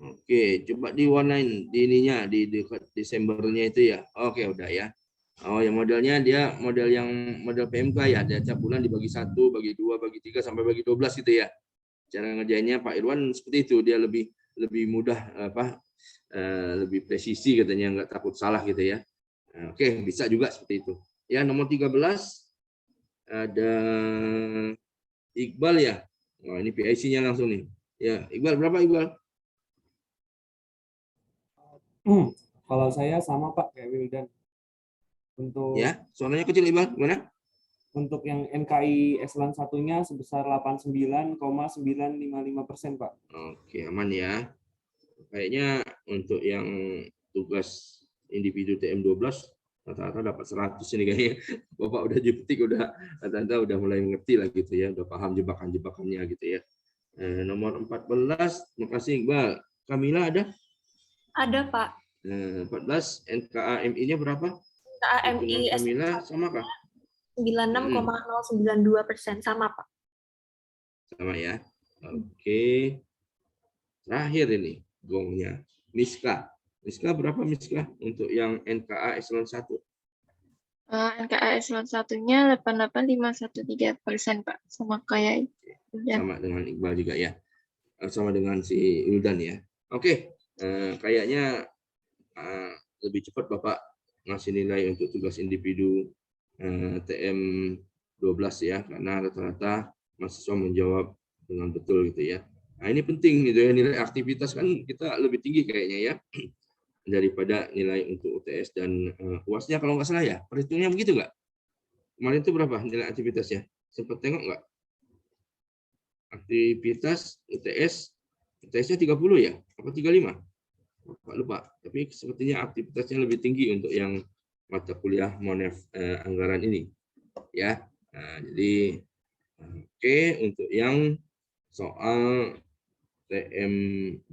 Oke, coba diwarnain di ininya di dekat Desembernya itu ya. Oke, udah ya. Oh, yang modelnya dia model PMK ya, dia tiap bulan dibagi 1, bagi 2, bagi 3 sampai bagi 12 gitu ya. Cara ngerjainnya Pak Irwan seperti itu, dia lebih mudah lebih presisi katanya, nggak takut salah gitu ya. Oke, bisa juga seperti itu. Ya, nomor 13 ada Iqbal ya. Oh, ini PIC-nya langsung nih. Ya, Iqbal berapa Iqbal? Kalau saya sama Pak kayak Wildan. Untuk Ya, suaranya kecil Iqbal, gimana? untuk yang NKI eselon 1-nya sebesar 89,955% Pak. Oke, aman ya. Kayaknya untuk yang tugas individu TM12 rata-rata dapat 100 ini kayaknya. Bapak udah jepetik, udah rata-rata udah mulai mengerti lah gitu ya, udah paham jebakan-jebakannya gitu ya. Nomor 14, makasih Iqbal. Kamila ada? Ada, Pak. 14, NKAMI-nya berapa? KAMI Kamila sama kah? 96,092% sama, Pak. Sama ya. Oke. Terakhir ini gongnya. Miska. Miska berapa Miska untuk yang NKA eselon 1? NKA eselon 1-nya 88,513%, Pak. Sama kayak Sama dengan Iqbal juga ya. Sama dengan si Wildan ya. Oke. Kayaknya lebih cepat Bapak ngasih nilai untuk tugas individu TM12 ya, karena rata-rata mahasiswa menjawab dengan betul gitu ya. Nah, ini penting gitu ya, nilai aktivitas kan kita lebih tinggi kayaknya ya daripada nilai untuk UTS dan UAS-nya kalau nggak salah ya. Perhitungnya begitu nggak? Kemarin itu berapa nilai aktivitasnya? Sempat tengok nggak? Aktivitas UTS-nya 30 ya? Apa 35? Lupa. Tapi sepertinya aktivitasnya lebih tinggi untuk yang mata kuliah Monef anggaran ini ya. Nah, jadi oke, untuk yang soal TM12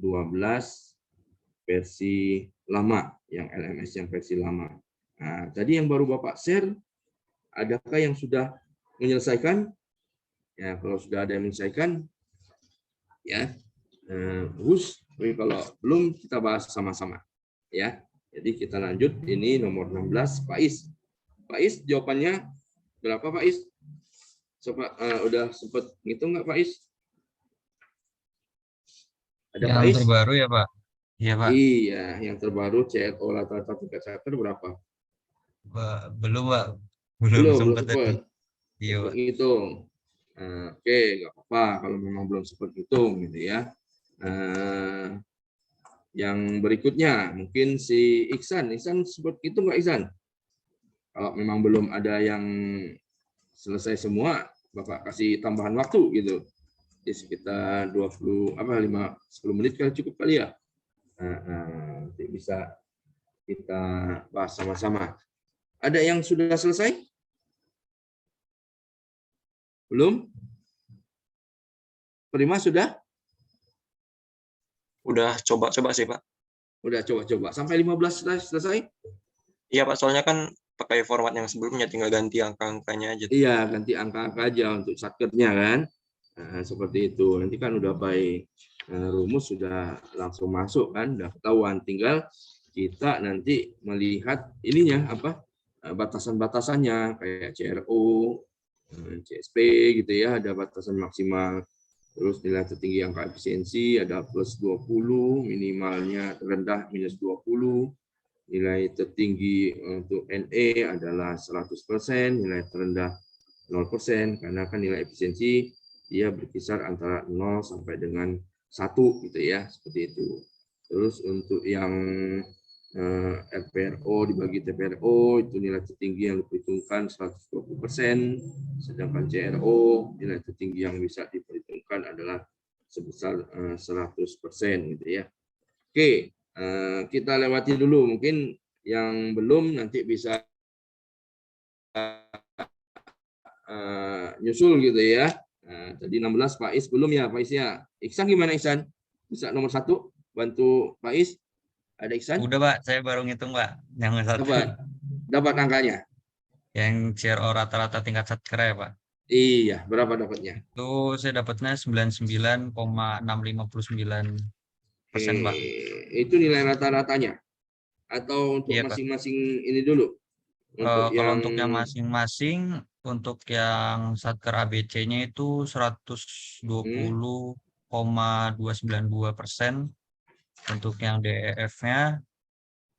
versi lama, yang LMS yang versi lama. Nah, tadi yang baru Bapak share, adakah yang sudah menyelesaikan? Ya, kalau sudah ada yang menyelesaikan ya bagus. Tapi kalau belum, kita bahas sama-sama ya. Jadi kita lanjut, ini nomor 16, Pak Is. Pak Is, jawabannya berapa Pak Is? Coba udah sempat ngitung nggak Pak Is? Ada Yang Pak Is? terbaru ya Pak? Iya Pak. Iya, yang terbaru CRO rata-rata tingkat semester berapa? Belum Pak. Belum sempat sempat. Iya Pak. Ngitung. Oke, nggak apa-apa kalau memang belum sempat ngitung gitu ya. Yang berikutnya mungkin si Iksan sempat itu nggak Iksan? Kalau memang belum ada yang selesai semua, Bapak kasih tambahan waktu gitu. Jadi sekitar 10 menit kali cukup kali ya. Nanti bisa kita bahas sama-sama. Ada yang sudah selesai? Belum? Prima sudah? Udah coba-coba sih, Pak. Udah coba-coba. Sampai 15 selesai? Iya, Pak. Soalnya kan pakai format yang sebelumnya, tinggal ganti angka-angkanya aja. Iya, ganti angka-angka aja untuk satkernya kan. Nah, seperti itu. Nanti kan udah by rumus sudah langsung masuk kan, udah ketahuan. Tinggal kita nanti melihat ininya apa batasan-batasannya kayak CRO, CSP gitu ya, ada batasan maksimal. Terus nilai tertinggi angka efisiensi ada plus 20, minimalnya terendah minus 20. Nilai tertinggi untuk NE adalah 100%, nilai terendah 0%, karena kan nilai efisiensi dia berkisar antara 0 sampai dengan 1 gitu ya, seperti itu. Terus untuk yang RPRO dibagi TPRO itu nilai tertinggi yang diperhitungkan 120%, sedangkan CRO nilai tertinggi yang bisa diperhitungkan adalah sebesar 100% gitu ya. Oke, kita lewati dulu, mungkin yang belum nanti bisa nyusul gitu ya. Tadi 16 Pak Is belum ya Pak Is ya. Iksan gimana Iksan? Bisa nomor 1 bantu Pak Is? Ada Iksan? Udah Pak, saya baru ngitung Pak. Yang 1. Dapat angkanya? Yang CRO rata-rata tingkat satker ya Pak. Iya, berapa dapatnya? Itu saya dapatnya 99,659%, Pak. Itu nilai rata-ratanya? Atau untuk masing-masing ini dulu? Kalau untuk yang masing-masing, untuk yang satker ABC-nya itu 120,292%. Untuk yang DEF-nya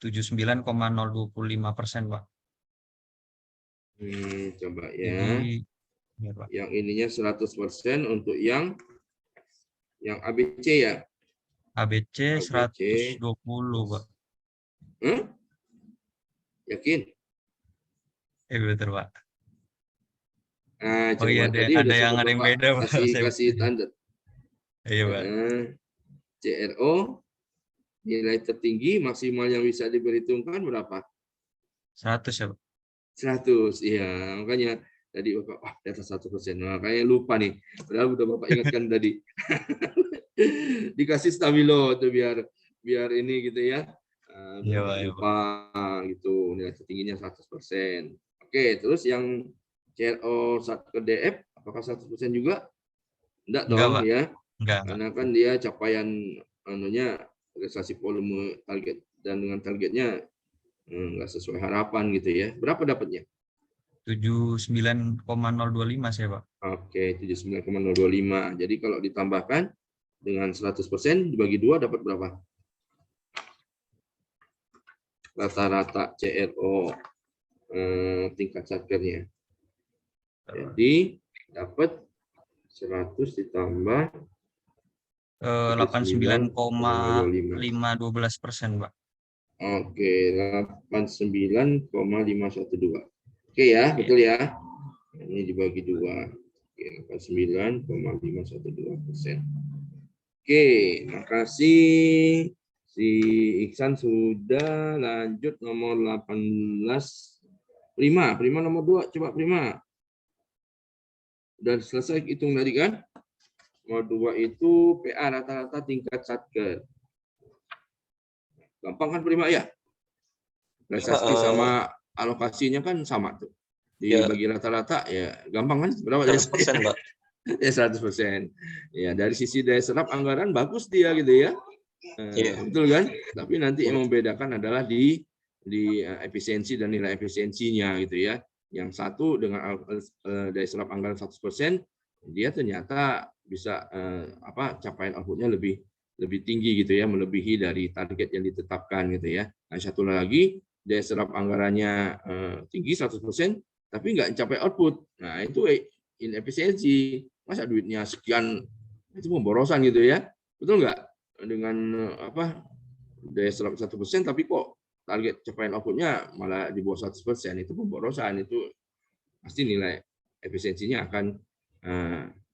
79,025%, Pak. Coba ya. Jadi, ya, Pak. Yang ininya 100% untuk yang ABC ya. ABC 120, Pak. Yakin? Betul, Pak. Nah, Oh iya, coba tadi ada udah yang sempat ada yang Bapak beda, Pak. Saya kasih tanda. Iya, Pak. CRO nilai tertinggi maksimal yang bisa diperhitungkan berapa? 100 ya, Pak. 100, iya. Makanya tadi Bapak, di atas 1%. Makanya lupa nih. Padahal udah Bapak ingatkan tadi. Dikasih stabilo tuh biar ini gitu ya. Iya, Pak. Lupa gitu. Nilai tertingginya 100%. Oke, terus yang CRO ke DF, apakah 100% juga? Enggak dong, Pak. ya. Enggak. Karena kan dia capaian realisasi volume target dan dengan targetnya nggak sesuai harapan gitu ya. Berapa dapatnya? 79,025 saya, Pak. Oke, 79,025. Jadi kalau ditambahkan dengan 100% dibagi 2 dapat berapa? Rata-rata CRO tingkat satkernya. Jadi dapat 100 ditambah 89,512%, Pak. Oke, 89,512. Oke ya, betul ya. Ini dibagi 2. Oke, 89,512%. Oke, makasih. Si Iksan sudah lanjut nomor 18. Prima nomor 2. Coba Prima. Udah selesai hitung tadi kan? Nomor 2 itu PA rata-rata tingkat satker. Gampang kan Prima ya? Realisasi sama alokasinya kan sama tuh. Dibagi rata-rata ya gampang kan? Berapa? 100%, Pak. Ya 100%. Ya dari sisi daya serap anggaran bagus dia gitu ya. Betul kan? Tapi nanti yang membedakan adalah di efisiensi dan nilai efisiensinya gitu ya. Yang satu dengan daya serap anggaran 100%, dia ternyata bisa capaian outputnya lebih tinggi gitu ya, melebihi dari target yang ditetapkan gitu ya. Nah, satu lagi daya serap anggarannya tinggi 100%, tapi nggak mencapai output. Nah, itu inefisiensi. Masa duitnya sekian, itu pemborosan gitu ya. Betul nggak? Dengan daya serap 1%, tapi kok target capaian outputnya malah di bawah 100%, itu pemborosan. Itu pasti nilai efisiensinya akan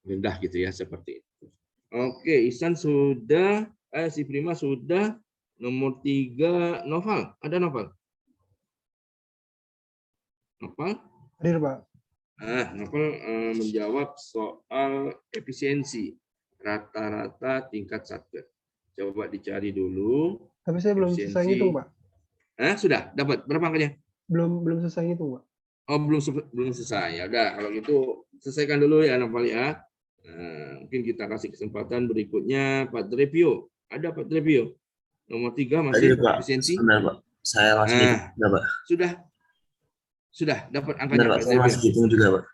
rendah gitu ya, seperti itu. Oke, Ihsan sudah, si Prima sudah. Nomor 3, Noval. Ada Noval? Noval? Hadir, Pak. Novel menjawab soal efisiensi rata-rata tingkat satker. Coba dicari dulu. Tapi saya belum selesai ngitung, Pak. Sudah dapat berapa angkanya? Belum selesai ngitung, Pak. Oh, belum selesai. Ya udah, kalau gitu selesaikan dulu ya Novel ya. Mungkin kita kasih kesempatan berikutnya Pak Drepio. Ada Pak Drepio? Nomor 3 masih efisiensi. Benar, Pak. Saya langsung hitung, Pak. Sudah dapat angkanya. Benar, Pak. Saya langsung hitung juga, Pak.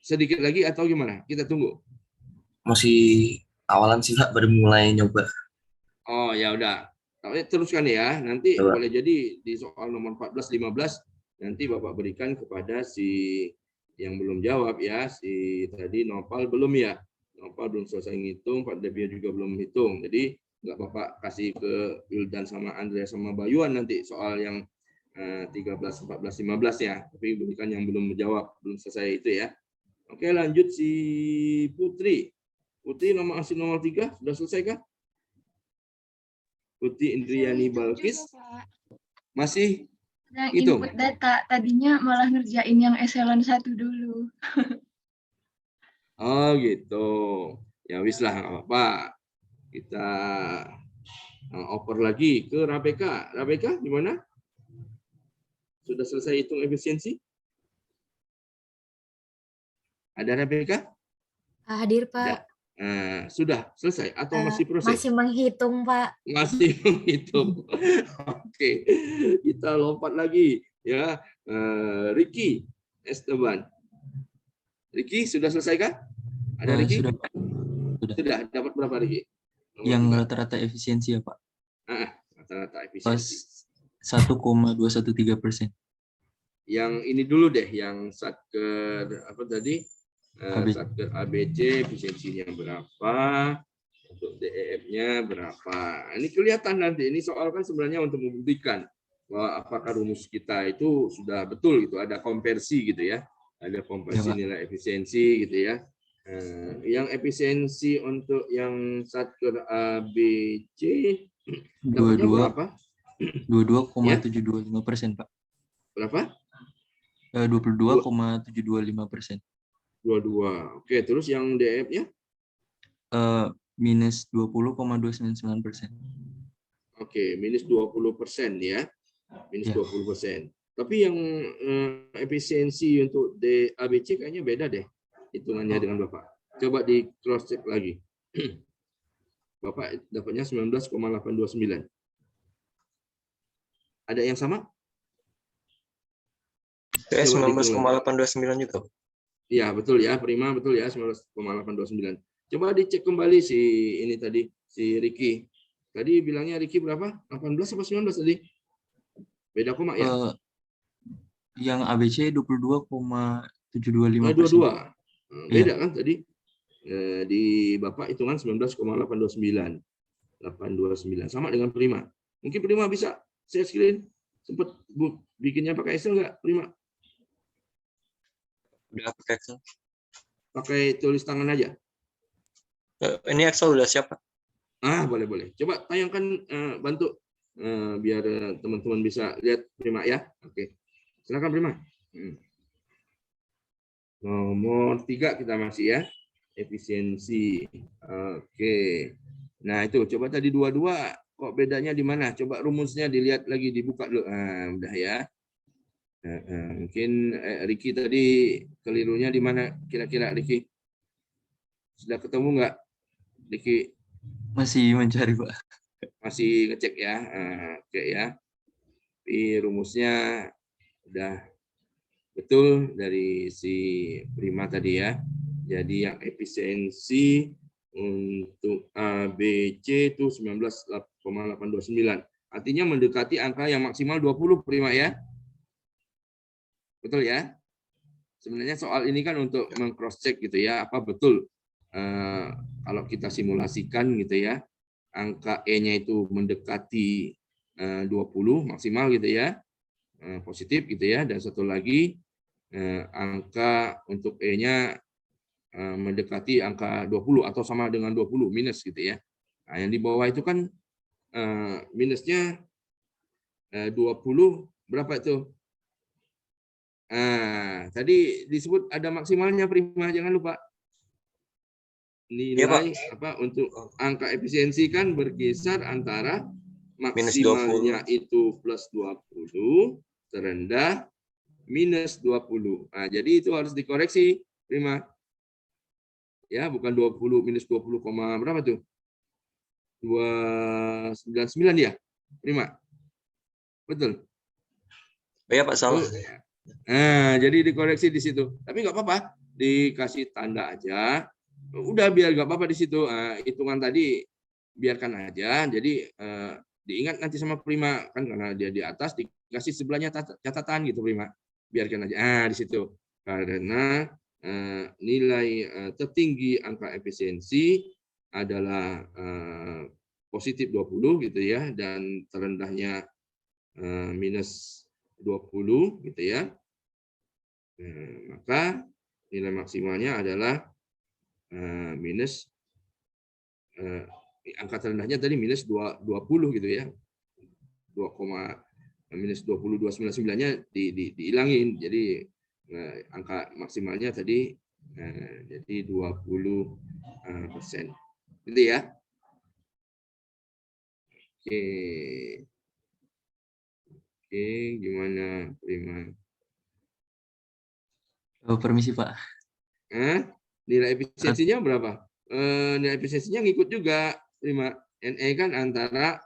Sedikit lagi atau gimana? Kita tunggu. Masih awalan sih, Pak, baru mulai nyoba. Oh, ya udah. Teruskan ya. Nanti boleh jadi di soal nomor 14, 15 nanti Bapak berikan kepada si yang belum jawab ya. Si tadi Nopal belum ya. Nopal belum selesai ngitung, Pak Debia juga belum hitung. Jadi nggak Bapak kasih ke Wildan sama Andrea sama Bayuan nanti soal yang 13, 14, 15 ya. Tapi berikan yang belum menjawab, belum selesai itu ya. Oke, lanjut si Putri. Putri nomor 3 sudah selesai kah? Putri Indriani Balkis masih hitung. Input data tadinya malah ngerjain yang eselon 1 dulu. Oh gitu. Ya wis lah, nggak apa-apa. Kita oper lagi ke Rabeka. Rabeka gimana? Sudah selesai hitung efisiensi? Ada Rabeka? Hadir, Pak. Sudah selesai atau masih proses? Masih menghitung, Pak. Masih menghitung. Oke, kita lompat lagi ya. Ricky Esteban. Ricky sudah selesai kah? Ada Ricky? Sudah. Dapat berapa Ricky? Yang rata-rata efisiensi ya Pak. Rata-rata Pas efisiensi. 1,213%. Yang ini dulu deh, yang satker apa tadi? Satker ABC efisiensinya berapa? Untuk DEF-nya berapa? Ini kelihatan nanti. Ini soal kan sebenarnya untuk membuktikan bahwa apakah rumus kita itu sudah betul gitu. Ada konversi gitu ya. Ada konversi nilai efisiensi gitu ya. Yang efisiensi untuk yang satker ABC dapatnya berapa? 22,725% Pak. Berapa? 22,725%. 22. Oke, terus yang DF-nya? Minus 20,299%. Oke, minus 20% ya. Minus 20%. Tapi yang efisiensi untuk ABC kayaknya beda deh hitungannya dengan Bapak. Coba di cross check lagi. Bapak dapatnya 19,829. Ada yang sama? Saya 19,829 juga. Iya, betul ya. Prima betul ya, 19,829. Coba dicek kembali si ini tadi, si Ricky. Tadi bilangnya Ricky berapa? 18 apa 19 tadi? Beda koma ya? Yang ABC 22,725%. 22. Beda kan tadi? Di Bapak hitungan 19,829. 829 sama dengan Prima. Mungkin Prima bisa share screen. Sempat bikinnya pakai Excel nggak, Prima? Udah pakai Excel. Pakai tulis tangan aja. Ini Excel udah siap, Pak. Boleh. Coba tayangkan, bantu biar teman-teman bisa lihat Prima ya. Oke. Silakan Prima. Nomor 3 kita masih ya. Efisiensi. Oke. Nah, itu coba tadi 22 kok bedanya di mana? Coba rumusnya dilihat lagi, dibuka dulu. Udah ya. Mungkin Ricky tadi kelirunya di mana kira-kira, Ricky? Sudah ketemu nggak, Ricky? Masih mencari, Pak. Masih ngecek ya. Oke ya. Tapi rumusnya udah betul dari si Prima tadi ya. Jadi yang efisiensi untuk ABC itu 19,829. Artinya mendekati angka yang maksimal 20 Prima ya. Betul ya? Sebenarnya soal ini kan untuk meng-cross check gitu ya, apa betul kalau kita simulasikan gitu ya, angka E-nya itu mendekati 20 maksimal gitu ya, positif gitu ya, dan satu lagi angka untuk E-nya mendekati angka 20 atau sama dengan 20 minus gitu ya. Nah, yang di bawah itu kan minusnya 20 berapa itu? Tadi disebut ada maksimalnya Prima, jangan lupa. Nilai apa untuk angka efisiensi kan berkisar antara maksimalnya itu plus 20 terendah minus 20. Nah, jadi itu harus dikoreksi Prima. Ya, bukan 20 minus 20, berapa tuh? 299 ya, Prima. Betul. Ya Pak, salah. Jadi dikoreksi di situ. Tapi nggak apa-apa, dikasih tanda aja. Udah biar nggak apa-apa di situ. Hitungan tadi biarkan aja. Jadi diingat nanti sama Prima kan karena dia di atas dikasih sebelahnya catatan gitu Prima. Biarkan aja. Di situ. Karena nilai tertinggi angka efisiensi adalah positif 20 gitu ya, dan terendahnya minus 20 gitu ya. Maka nilai maksimalnya adalah minus angka terendahnya tadi minus 20 gitu ya. Minus 20 299-nya dihilangin. Jadi angka maksimalnya tadi jadi 20%. Gitu ya. Oke, gimana Prima? Permisi Pak. Nilai efisiensinya berapa? Nilai efisiensinya ngikut juga Prima. NE kan antara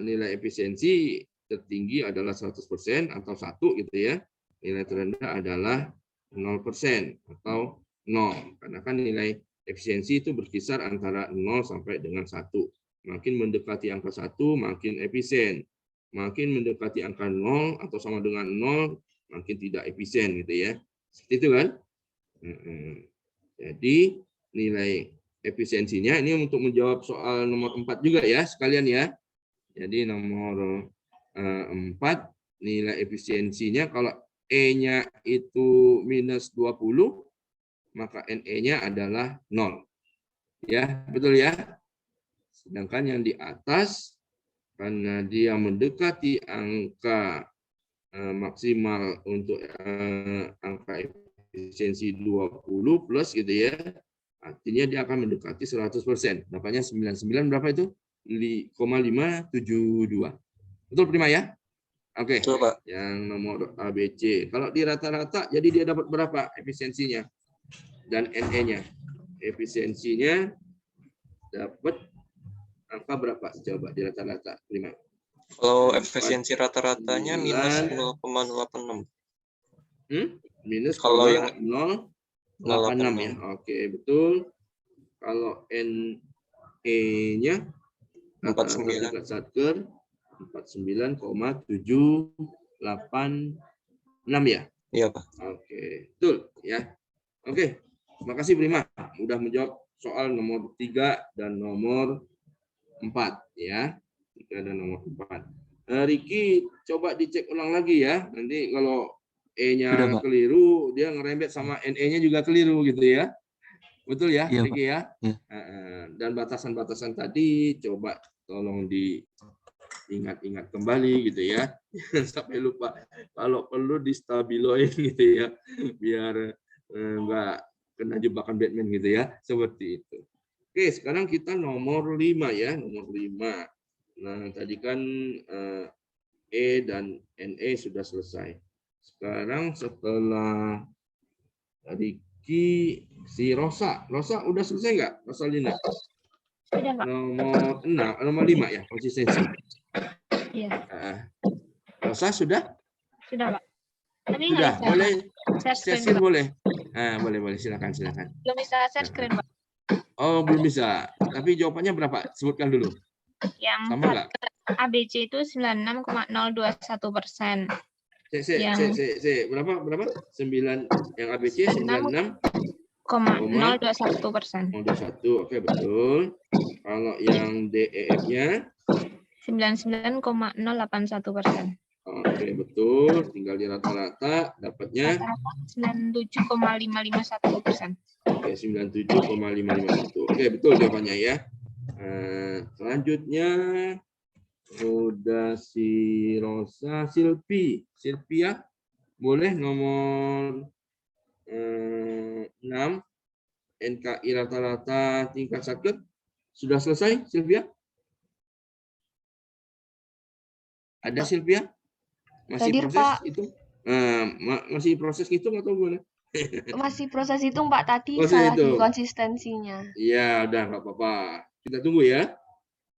nilai efisiensi tertinggi adalah 100% atau 1 gitu ya. Nilai terendah adalah 0% atau 0. Karena kan nilai Efisiensi itu berkisar antara 0 sampai dengan 1. Makin mendekati angka 1, makin efisien. Makin mendekati angka 0 atau sama dengan 0, makin tidak efisien gitu ya. Seperti itu kan? Jadi nilai efisiensinya ini untuk menjawab soal nomor 4 juga ya sekalian ya. Jadi nomor 4 nilai efisiensinya kalau E-nya itu minus 20, maka NE-nya adalah 0. Ya, betul ya? Sedangkan yang di atas, karena dia mendekati angka maksimal untuk angka efisiensi 20 plus gitu ya, artinya dia akan mendekati 100%. Dapatnya 99 berapa itu? 5,572. Betul Prima ya? Oke. Betul, Pak. Yang nomor ABC. Kalau di rata-rata, jadi dia dapat berapa efisiensinya? Dan NE-nya. Efisiensinya dapat angka berapa? Coba di rata-rata. Prima. Kalau efisiensi rata-ratanya minus 0,086. Minus kalau yang 0,86 ya. Oke, betul. Kalau NE-nya 49. Satker 49,786 ya. Iya, Pak. Oke, betul ya. Oke, makasih Prima udah menjawab soal nomor 3 dan nomor 4 ya. 3 dan nomor 4. Riki coba dicek ulang lagi ya. Nanti kalau E-nya Sudah, Pak. keliru, dia ngerembet sama NE-nya juga keliru gitu ya. Betul ya, Iya, Riki ya? Iya. Dan batasan-batasan tadi coba tolong diingat-ingat kembali gitu ya. Sampai lupa. Kalau perlu distabiloin gitu ya. Biar enggak kena jebakan Batman gitu ya. Seperti itu. Oke, sekarang kita nomor 5 ya. Nomor 5. Nah, tadi kan E dan NE sudah selesai. Sekarang setelah Riki, si Rosa. Rosa udah selesai nggak? Rosalina? Sudah, Pak. Nomor 5 ya, konsistensi. Iya. Rosa sudah? Sudah, Pak. Tapi Sudah, nggak bisa boleh. share Share screen, screen Pak. boleh. Boleh, silakan. Belum bisa share screen, Pak. Oh, belum bisa. Tapi jawabannya berapa? Sebutkan dulu. Yang Sama nggak? ABC itu 96,021%. Berapa? 9 yang ABC 96,021%. 0,021%. Oke, betul. Kalau yang DEF-nya 99,081%. oke, betul. Tinggal di rata-rata dapatnya 97,551%. oke, 97,551. Oke, betul jawabannya ya. Selanjutnya udah si Rosa, Silvia boleh nomor 6 NKI rata-rata tingkat sakit sudah selesai Silvia? Ada Silvia? Masih Hadir, proses Pak. itu? Masih proses hitung atau gimana? Masih proses hitung, Pak. Tadi Proses salah di hitung. konsistensinya. Iya, udah nggak apa-apa. Kita tunggu ya.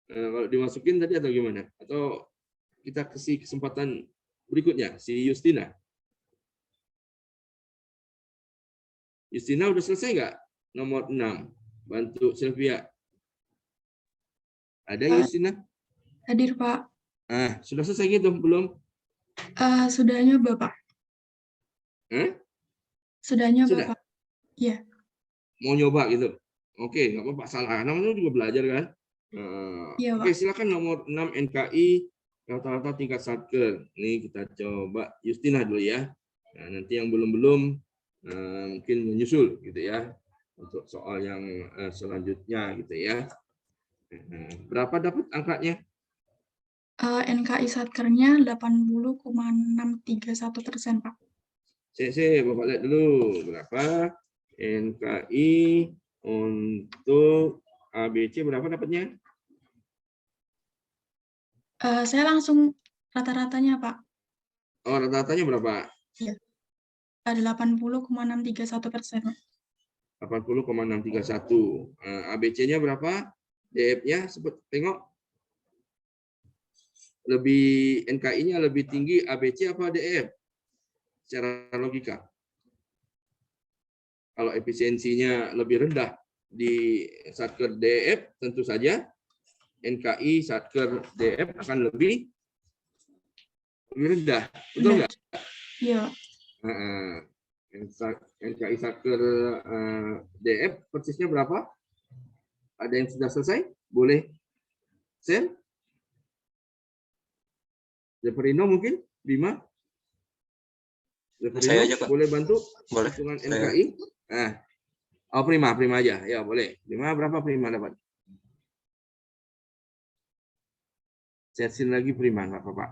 Kalau dimasukin tadi atau gimana? Atau kita kasih kesempatan berikutnya, si Justina. Justina udah selesai nggak? Nomor 6. Bantu Sylvia. Ada Justina? Hadir, Pak. Sudah selesai gitu belum? Sudah nyoba, Pak. Sudah nyoba, Sudah? Pak. Iya. Mau nyoba gitu? Oke, nggak apa-apa. Salah. Namanya juga belajar kan? Iya, Oke, Pak. silakan nomor 6 NKI rata-rata tingkat satker. Ini kita coba Justina dulu ya. Nah, nanti yang belum mungkin menyusul gitu ya untuk soal yang selanjutnya gitu ya. Berapa dapat angkanya? NKI Satkernya 80,631%, Pak. Bapak lihat dulu berapa NKI untuk ABC berapa dapatnya? Saya langsung rata-ratanya, Pak. Oh, rata-ratanya berapa? Iya. 80,631%. 80,631. ABC-nya berapa? DF-nya sebut tengok. Lebih NKI-nya lebih tinggi ABC apa DF? Secara logika. Kalau efisiensinya lebih rendah, di Satker DF tentu saja NKI Satker DF akan lebih rendah, betul nggak? Iya. NKI Satker DF persisnya berapa? Ada yang sudah selesai? Boleh share? Zeferino mungkin? Bima? Saya aja, Pak. Boleh bantu? Boleh. Hitungan Saya. NKI? Oh, prima aja. Ya, boleh. Prima berapa prima dapat? Sharein lagi prima, nggak apa-apa.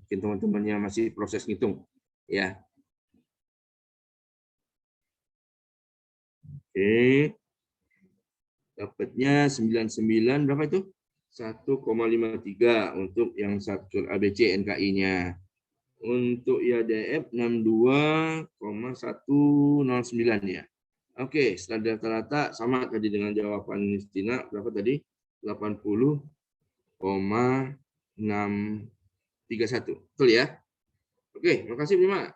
Mungkin teman-temannya masih proses ngitung. Ya. Oke. Dapatnya 99 berapa itu? 1,53 untuk yang Satker ABC NKI-nya. Untuk IADF 62,109 ya. Oke, standar rata-rata sama tadi dengan jawaban Justina. Berapa tadi? 80,631. Betul ya? Oke, makasih Bima.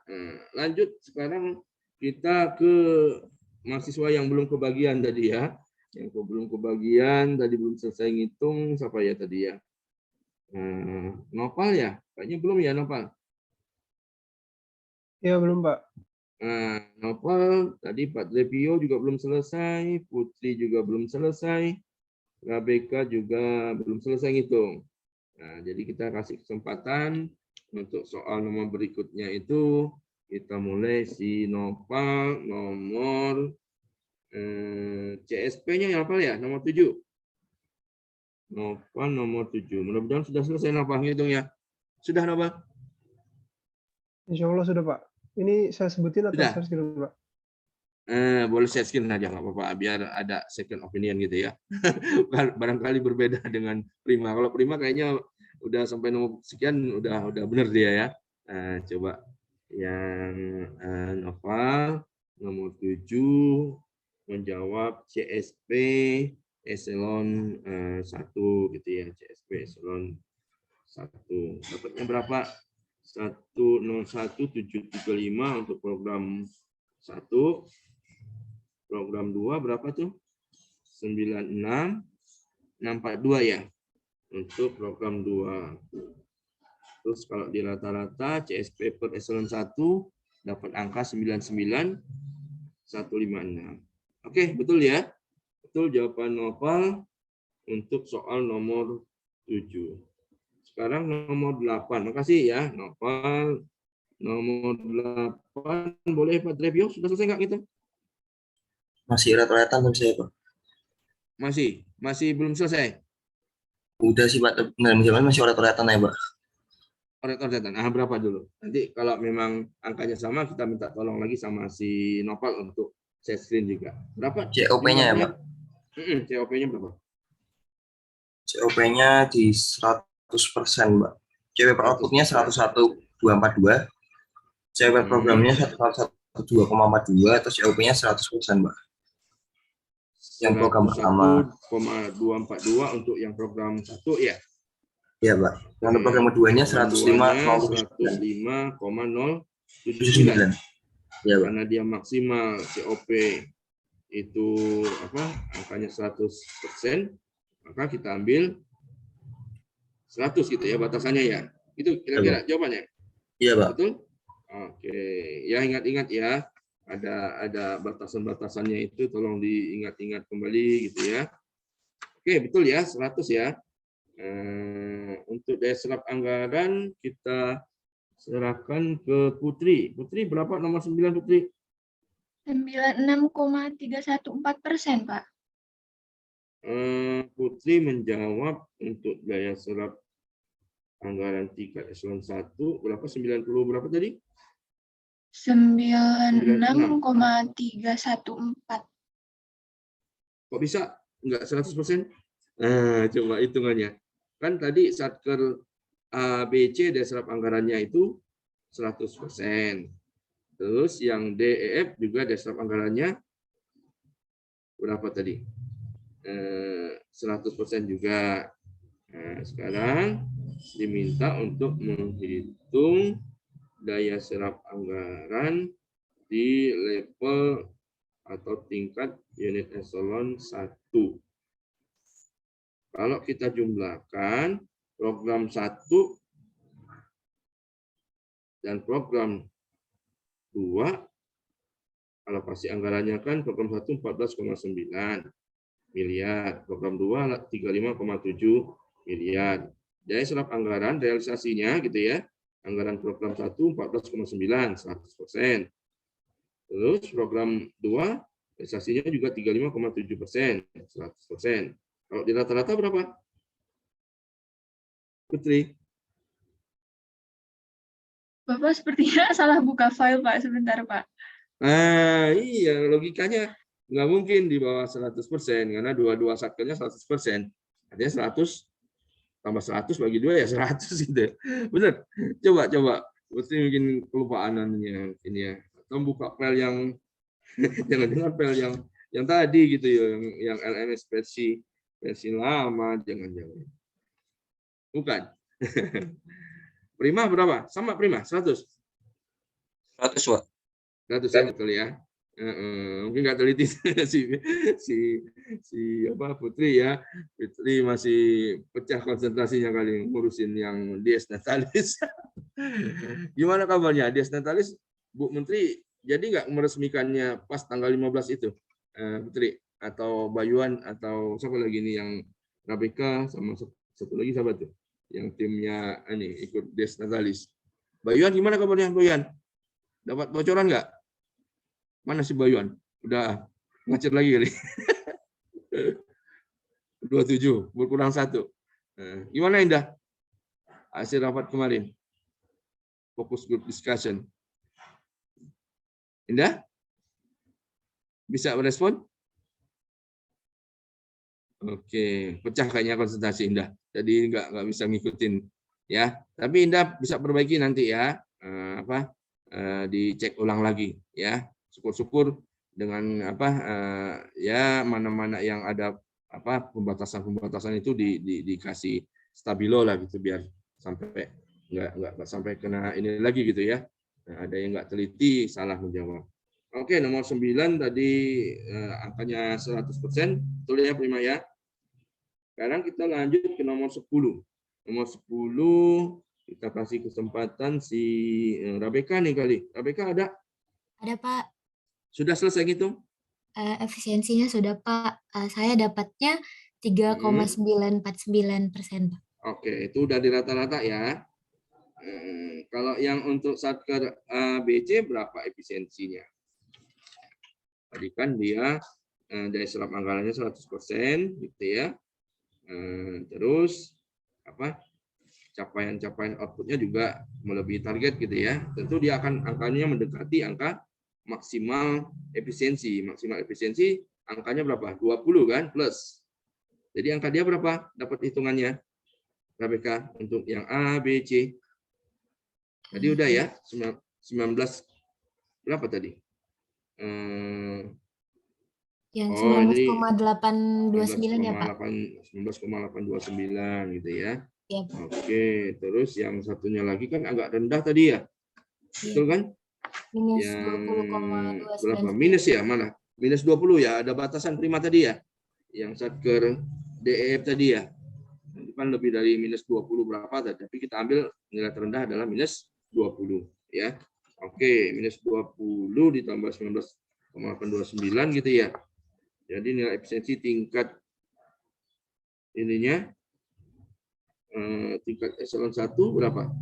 Lanjut sekarang kita ke mahasiswa yang belum kebagian tadi ya. Yang belum kebagian tadi belum selesai ngitung siapa ya tadi ya? Nopal ya? Kayaknya belum ya Nopal. Ya, belum, Pak. Nopal tadi Pak Trepio juga belum selesai, Putri juga belum selesai, Rebecca juga belum selesai ngitung. Nah, jadi kita kasih kesempatan untuk soal nomor berikutnya itu kita mulai si Nopal nomor CSP-nya yang apa ya? Nomor 7. Nopal nomor 7. Mudah-mudahan sudah selesai Nopal ngitung ya. Sudah Nopal? Insya Allah sudah, Pak. Ini saya sebutin atau Sudah. share screen, Pak? Boleh share screen aja nggak apa-apa biar ada second opinion gitu ya. Barangkali berbeda dengan Prima. Kalau Prima kayaknya udah sampai nomor sekian udah benar dia ya. Coba yang Nopal nomor 7 menjawab CSP eselon 1 gitu ya. CSP eselon 1. Dapatnya berapa? 101.735 untuk program 1. Program 2 berapa tuh? 96.642 ya. Untuk program 2. Terus kalau di rata-rata CSP per eselon 1 dapat angka 99.156. Oke, betul ya? Betul jawaban Nopal untuk soal nomor 7. Sekarang nomor 8. Makasih ya, Nopal. Nomor 8. Boleh Pak Trevio? Sudah selesai nggak gitu? Masih rata-rata belum saya, Pak. Masih belum selesai? Udah sih, Pak. Masih rata-rata ya, Pak. Rata-rata. Berapa dulu? Nanti kalau memang angkanya sama, kita minta tolong lagi sama si Nopal untuk share screen juga. Berapa? COP-nya ya, Pak? COP-nya berapa? COP-nya di 100%, Mbak. COP per output-nya 101.242. COP programnya 102,42, terus COP-nya 100%, Mbak. Yang program pertama 101,242 untuk yang program 1 ya? Iya, Pak. Yang program keduanya 105,079. Ya, Pak. Karena dia maksimal COP itu angkanya 100%, maka kita ambil 100 gitu ya batasannya ya. Itu kira-kira jawabannya. Iya, Pak. Betul? Oke, ya ingat-ingat ya. Ada batasan-batasannya itu tolong diingat-ingat kembali gitu ya. Oke, betul ya, 100 ya. Untuk daya serap anggaran kita serahkan ke Putri. Putri berapa nomor 9 Putri? 96,314%, Pak. Putri menjawab untuk daya serap anggaran tingkat eselon 1 berapa? 90 berapa tadi? 96,314. Kok bisa enggak 100%? Coba hitungannya. Kan tadi Satker ABC daya serap anggarannya itu 100%. Terus yang DEF juga daya serap anggarannya berapa tadi? 100% juga. Nah, sekarang diminta untuk menghitung daya serap anggaran di level atau tingkat unit eselon 1. Kalau kita jumlahkan program 1 dan program 2, alokasi anggarannya kan program 1 14,9 miliar, program 2 35,7 miliar. Jadi serap anggaran realisasinya gitu ya. Anggaran program 1 14,9 100%. Terus program 2 realisasinya juga 35,7% 100%. Kalau di rata-rata berapa? Putri. Bapak sepertinya salah buka file, Pak. Sebentar, Pak. Iya, logikanya nggak mungkin di bawah 100% karena dua-dua satkernya 100%. Artinya 100 tambah 100 bagi 2 ya 100 gitu. Benar. Coba. Putri mungkin kelupaanannya ini ya. Atau buka file yang jangan file yang tadi gitu ya, yang LMS versi lama, jangan. Bukan. Prima berapa? Sama Prima, 100. 100, Pak. 100 ya, betul ya. Mungkin nggak teliti si Putri ya. Putri masih pecah konsentrasinya kali ngurusin yang dies natalis. Gimana kabarnya dies natalis, Bu Menteri? Jadi nggak meresmikannya pas tanggal 15 itu, Putri? Atau Bayuan atau siapa lagi nih yang Rabeka sama satu lagi siapa tuh? Yang timnya ini ikut dies natalis. Bayuan gimana kabarnya Bayuan? Dapat bocoran nggak? Mana si Bayuan? Udah ngacir lagi kali. 27, berkurang 1. Gimana Indah? Hasil rapat kemarin. Fokus group discussion. Indah? Bisa merespon? Oke, pecah kayaknya konsentrasi Indah. Jadi nggak bisa ngikutin ya. Tapi Indah bisa perbaiki nanti ya. Dicek ulang lagi ya. Syukur-syukur dengan ya mana-mana yang ada pembatasan itu dikasih stabilo lah gitu biar sampai nggak sampai kena ini lagi gitu ya. Ada yang nggak teliti salah menjawab. Oke, nomor 9 tadi angkanya 100%, betul ya Prima ya. Sekarang kita lanjut ke nomor 10. Nomor 10 kita kasih kesempatan si Rabeka nih kali. Rabeka ada? Ada Pak. Sudah selesai gitu? Efisiensinya sudah Pak. Saya dapatnya 3,949%, Pak. Oke, itu udah di rata-rata ya. Kalau yang untuk satker ABC berapa efisiensinya? Tadi kan dia dari serap anggarannya 100% gitu ya. Terus capaian outputnya juga melebihi target gitu ya. Tentu dia akan angkanya mendekati angka maksimal efisiensi. Maksimal efisiensi angkanya berapa? 20 kan plus. Jadi angka dia berapa? Dapat hitungannya Rebecca untuk yang A, B, C. Tadi udah ya 19 berapa tadi? Yang 19,829 ya Pak. 19,829 gitu ya. Ya, Oke, terus yang satunya lagi kan agak rendah tadi ya. Betul kan? Minus yang 20,299. berapa? Minus ya, mana? Minus 20 ya, ada batasan Prima tadi ya. Yang satker DEF tadi ya. Itu kan lebih dari minus 20 berapa, tapi kita ambil nilai terendah adalah minus 20 ya. Oke, minus 20 ditambah 19,829 gitu ya. Jadi nilai efisiensi tingkat ininya tingkat eselon 1 berapa?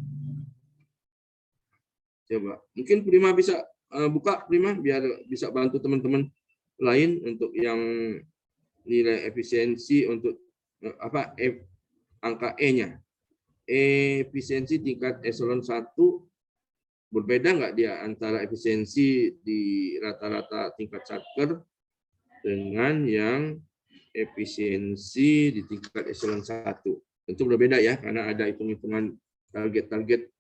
Coba. Mungkin Prima bisa buka Prima biar bisa bantu teman-teman lain untuk yang nilai efisiensi untuk angka E-nya. Efisiensi tingkat eselon 1 berbeda nggak dia antara efisiensi di rata-rata tingkat satker dengan yang efisiensi di tingkat eselon 1. Tentu berbeda ya, karena ada hitung-hitungan target-target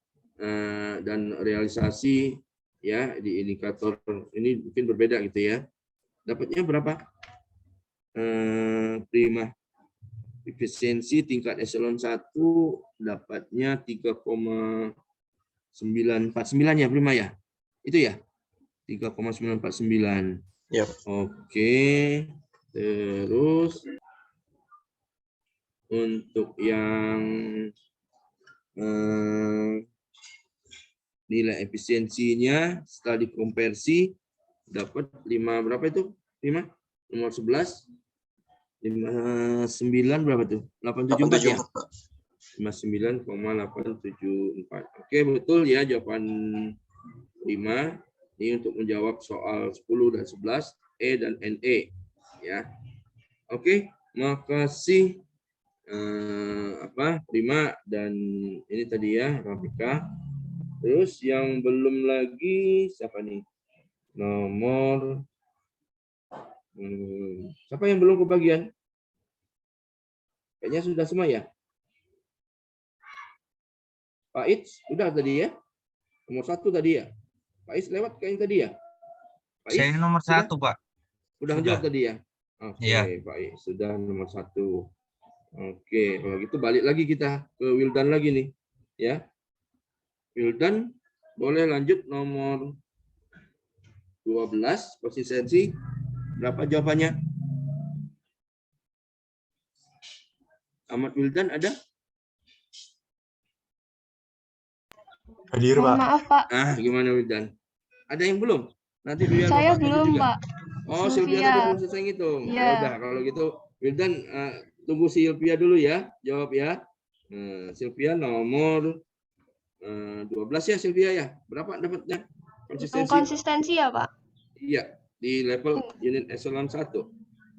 dan realisasi ya di indikator ini mungkin berbeda gitu ya. Dapatnya berapa? Prima. Efisiensi tingkat eselon 1 dapatnya 3,949 ya Prima ya. Itu ya. 3,949. Yap. Oke. Terus untuk yang nilai efisiensinya setelah dikonversi dapat 5 berapa itu? 5 nomor 11 59 berapa tuh? 874 ya? 59,874. Oke, betul ya jawaban 5. Ini untuk menjawab soal 10 dan 11 E dan NE ya. Oke, makasih Prima dan ini tadi ya Rafika. Terus yang belum lagi siapa nih? Nomor siapa yang belum kebagian? Kayaknya sudah semua ya. Pak Itz udah tadi ya. Nomor 1 tadi ya. Pak Itz lewat kayaknya tadi ya. Pak Saya Itz, nomor 1, Pak. Udah jawab tadi ya. Oke, Iya. Pak Itz sudah nomor 1. Oke, kalau gitu balik lagi kita ke Wildan lagi nih, ya. Wildan boleh lanjut nomor 12 konsistensi. Berapa jawabannya? Ahmad Wildan ada? Hadir, Mohon Pak. maaf, Pak. Gimana Wildan? Ada yang belum? Nanti biar Saya Bapak tutup belum, juga. Pak. Oh, Sylvia tadi belum selesai ngitung. Iya. Ya udah, kalau gitu Wildan tunggu Sylvia dulu ya, jawab ya. Sylvia nomor 12 ya Sylvia ya. Berapa dapatnya? Konsistensi. Konsistensi ya, Pak? Iya, di level unit eselon 1.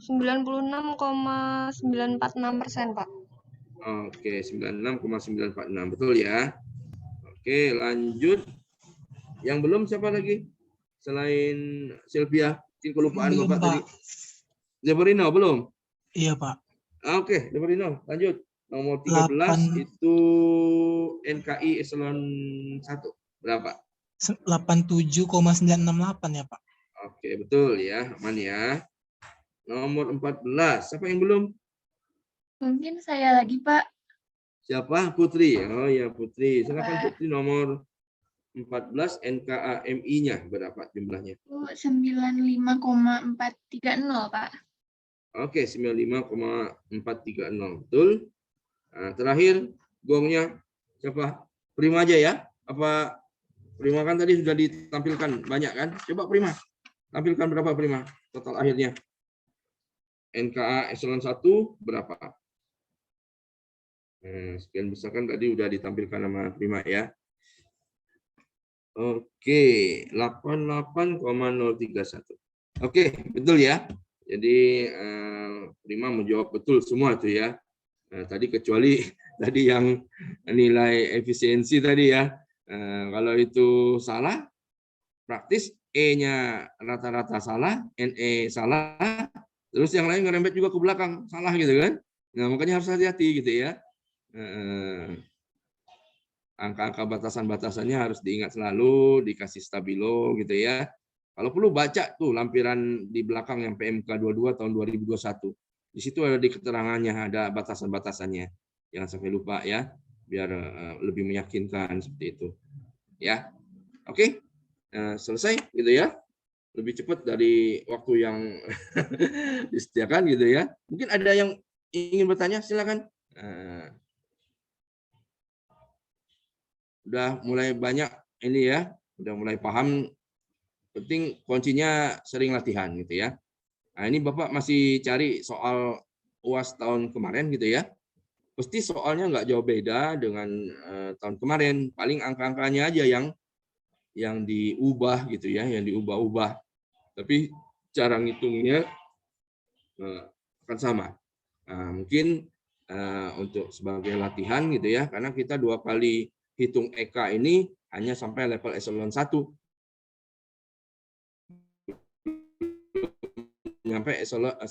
96,946%, Pak. Oke, 96,946. Betul ya. Oke, lanjut. Yang belum siapa lagi? Selain Sylvia, kelupaan Belum, Bapak Pak. tadi. Zebrino belum? Iya, Pak. Oke, Zebrino, lanjut. Nomor 13 itu NKI eselon 1. Berapa? 87,968 ya, Pak. Oke, betul ya. Aman ya. Nomor 14. Siapa yang belum? Mungkin saya lagi, Pak. Siapa? Putri. Oh ya, Putri. Silakan Putri nomor 14 NKAMI-nya berapa jumlahnya? 95,430, Pak. Oke, 95,430. Betul. Nah, terakhir gongnya siapa? Prima aja ya? Apa Prima kan tadi sudah ditampilkan banyak kan? Coba Prima. Tampilkan berapa Prima total akhirnya? NKA eselon 1 berapa? Sekian besar kan tadi udah ditampilkan nama Prima ya. Oke, 88,031. Oke, betul ya. Jadi Prima menjawab betul semua tuh ya. Tadi kecuali tadi yang nilai efisiensi tadi ya. Kalau itu salah, praktis E-nya rata-rata salah, NE salah, terus yang lain ngerembet juga ke belakang salah gitu kan. Nah makanya harus hati-hati gitu ya. Angka-angka batasan-batasannya harus diingat selalu, dikasih stabilo gitu ya. Kalau perlu baca tuh lampiran di belakang yang PMK 22 tahun 2021. Di situ ada di keterangannya, ada batasan-batasannya. Jangan sampai lupa ya, biar lebih meyakinkan seperti itu. Ya, oke, selesai gitu ya. Lebih cepat dari waktu yang disediakan gitu ya. Mungkin ada yang ingin bertanya, silakan. Udah mulai banyak ini ya, udah mulai paham. Penting kuncinya sering latihan gitu ya. Nah ini Bapak masih cari soal UAS tahun kemarin gitu ya. Pasti soalnya nggak jauh beda dengan tahun kemarin. Paling angka-angkanya aja yang diubah gitu ya, yang diubah-ubah. Tapi cara ngitungnya akan sama. Nah, mungkin untuk sebagai latihan gitu ya, karena kita 2 kali hitung EK ini hanya sampai level eselon 1.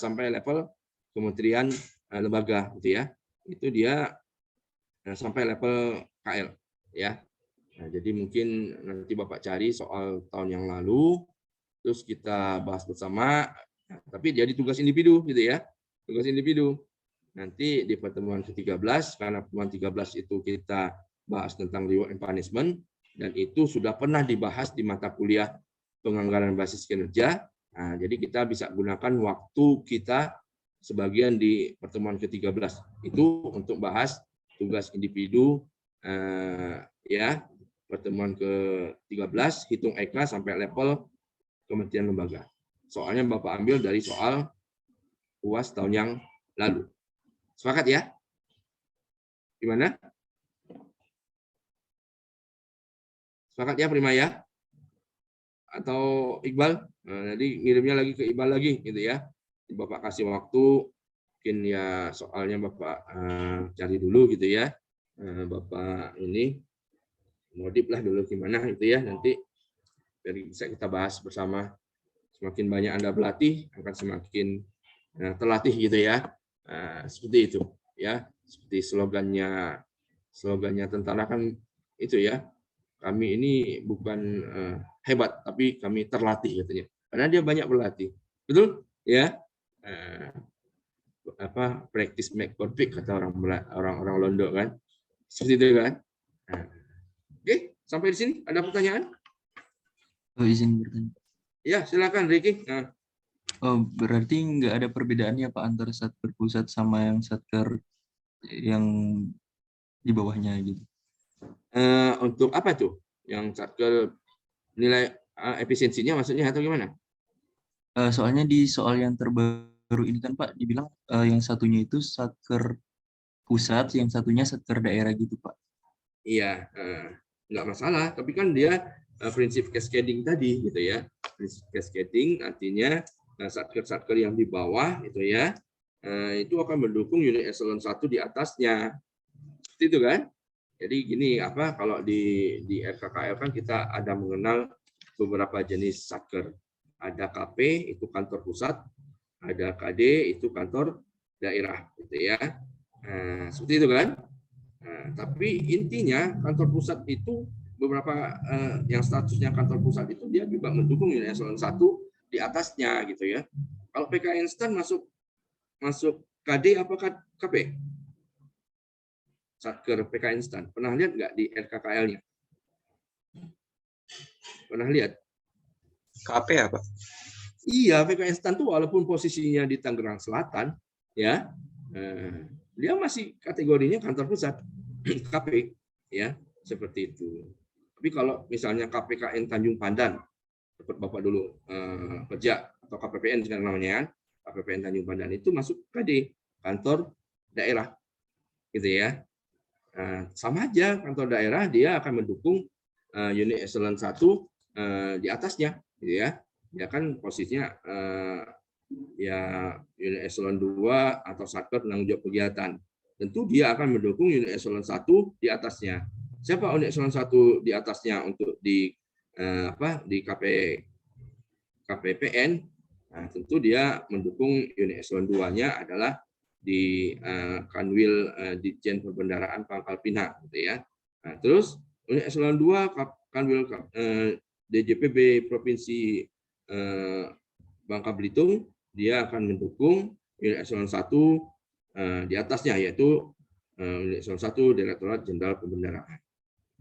Sampai level kementerian lembaga gitu ya. Itu dia sampai level KL ya. Nah, jadi mungkin nanti Bapak cari soal tahun yang lalu terus kita bahas bersama, tapi jadi tugas individu gitu ya. Tugas individu. Nanti di pertemuan ke-13, karena pertemuan 13 itu kita bahas tentang reward and punishment dan itu sudah pernah dibahas di mata kuliah penganggaran basis kinerja. Nah, jadi kita bisa gunakan waktu kita sebagian di pertemuan ke-13 itu untuk bahas tugas individu ya, pertemuan ke-13 hitung EK sampai level kementerian lembaga. Soalnya Bapak ambil dari soal UAS tahun yang lalu. Sepakat ya? Gimana? Sepakat ya Prima ya? Atau Iqbal? Nah, jadi ngirimnya lagi ke Iqbal lagi gitu ya. Bapak kasih waktu, mungkin ya soalnya Bapak cari dulu gitu ya. Bapak ini modif lah dulu gimana gitu ya, nanti biar bisa kita bahas bersama. Semakin banyak Anda berlatih akan semakin terlatih gitu ya. Seperti itu ya, seperti slogannya tentara kan itu ya, kami ini bukan hebat tapi kami terlatih katanya, karena dia banyak berlatih, betul ya. Practice make perfect kata orang Londo kan, seperti itu kan. Oke, sampai di sini ada pertanyaan? Oh, izin bertanya. Ya, silakan Ricky. Oh, berarti nggak ada perbedaannya Pak antara satker pusat sama yang satker yang di bawahnya gitu? Untuk apa tuh? Yang satker nilai efisiensinya maksudnya atau gimana? Soalnya di soal yang terbaru ini kan Pak dibilang yang satunya itu satker pusat, yang satunya satker daerah gitu Pak. Iya, nggak masalah. Tapi kan dia prinsip cascading tadi gitu ya. Prinsip cascading artinya satker-satker yang di bawah itu ya, itu akan mendukung unit eselon 1 di atasnya. Seperti itu kan? Jadi gini, kalau di RKKL kan kita ada mengenal beberapa jenis satker. Ada KP itu kantor pusat, ada KD itu kantor daerah gitu ya. Seperti itu kan? Tapi intinya kantor pusat itu beberapa yang statusnya kantor pusat itu dia juga mendukung unit eselon 1 di atasnya gitu ya. Kalau PK instan masuk KD apa KP? Satker PK instan. Pernah lihat nggak di RKKL-nya? Pernah lihat? KP apa? Iya, PK instan tuh walaupun posisinya di Tangerang Selatan, ya, dia masih kategorinya kantor pusat, KP, ya, seperti itu. Tapi kalau misalnya KPKN Tanjung Pandan, seperti Bapak dulu kerja, atau KPPN sekarang namanya, KPPN Tanjung Pandan itu masuk KD, kantor daerah, gitu ya. Sama aja, kantor daerah dia akan mendukung unit eselon 1 di atasnya, gitu ya. Dia kan posisinya ya unit eselon 2 atau satker penanggung jawab kegiatan. Tentu dia akan mendukung unit eselon 1 di atasnya. Siapa unit eselon 1 di atasnya untuk di KPPN? Nah, tentu dia mendukung unit eselon 2-nya adalah di Kanwil Ditjen Perbendaraan Pangkal Pinang gitu ya. Nah, terus unit eselon 2 Kanwil DJPB Provinsi Bangka Belitung, dia akan mendukung unit eselon 1 di atasnya, yaitu unit eselon 1 Direktorat Jenderal Pembendaraan.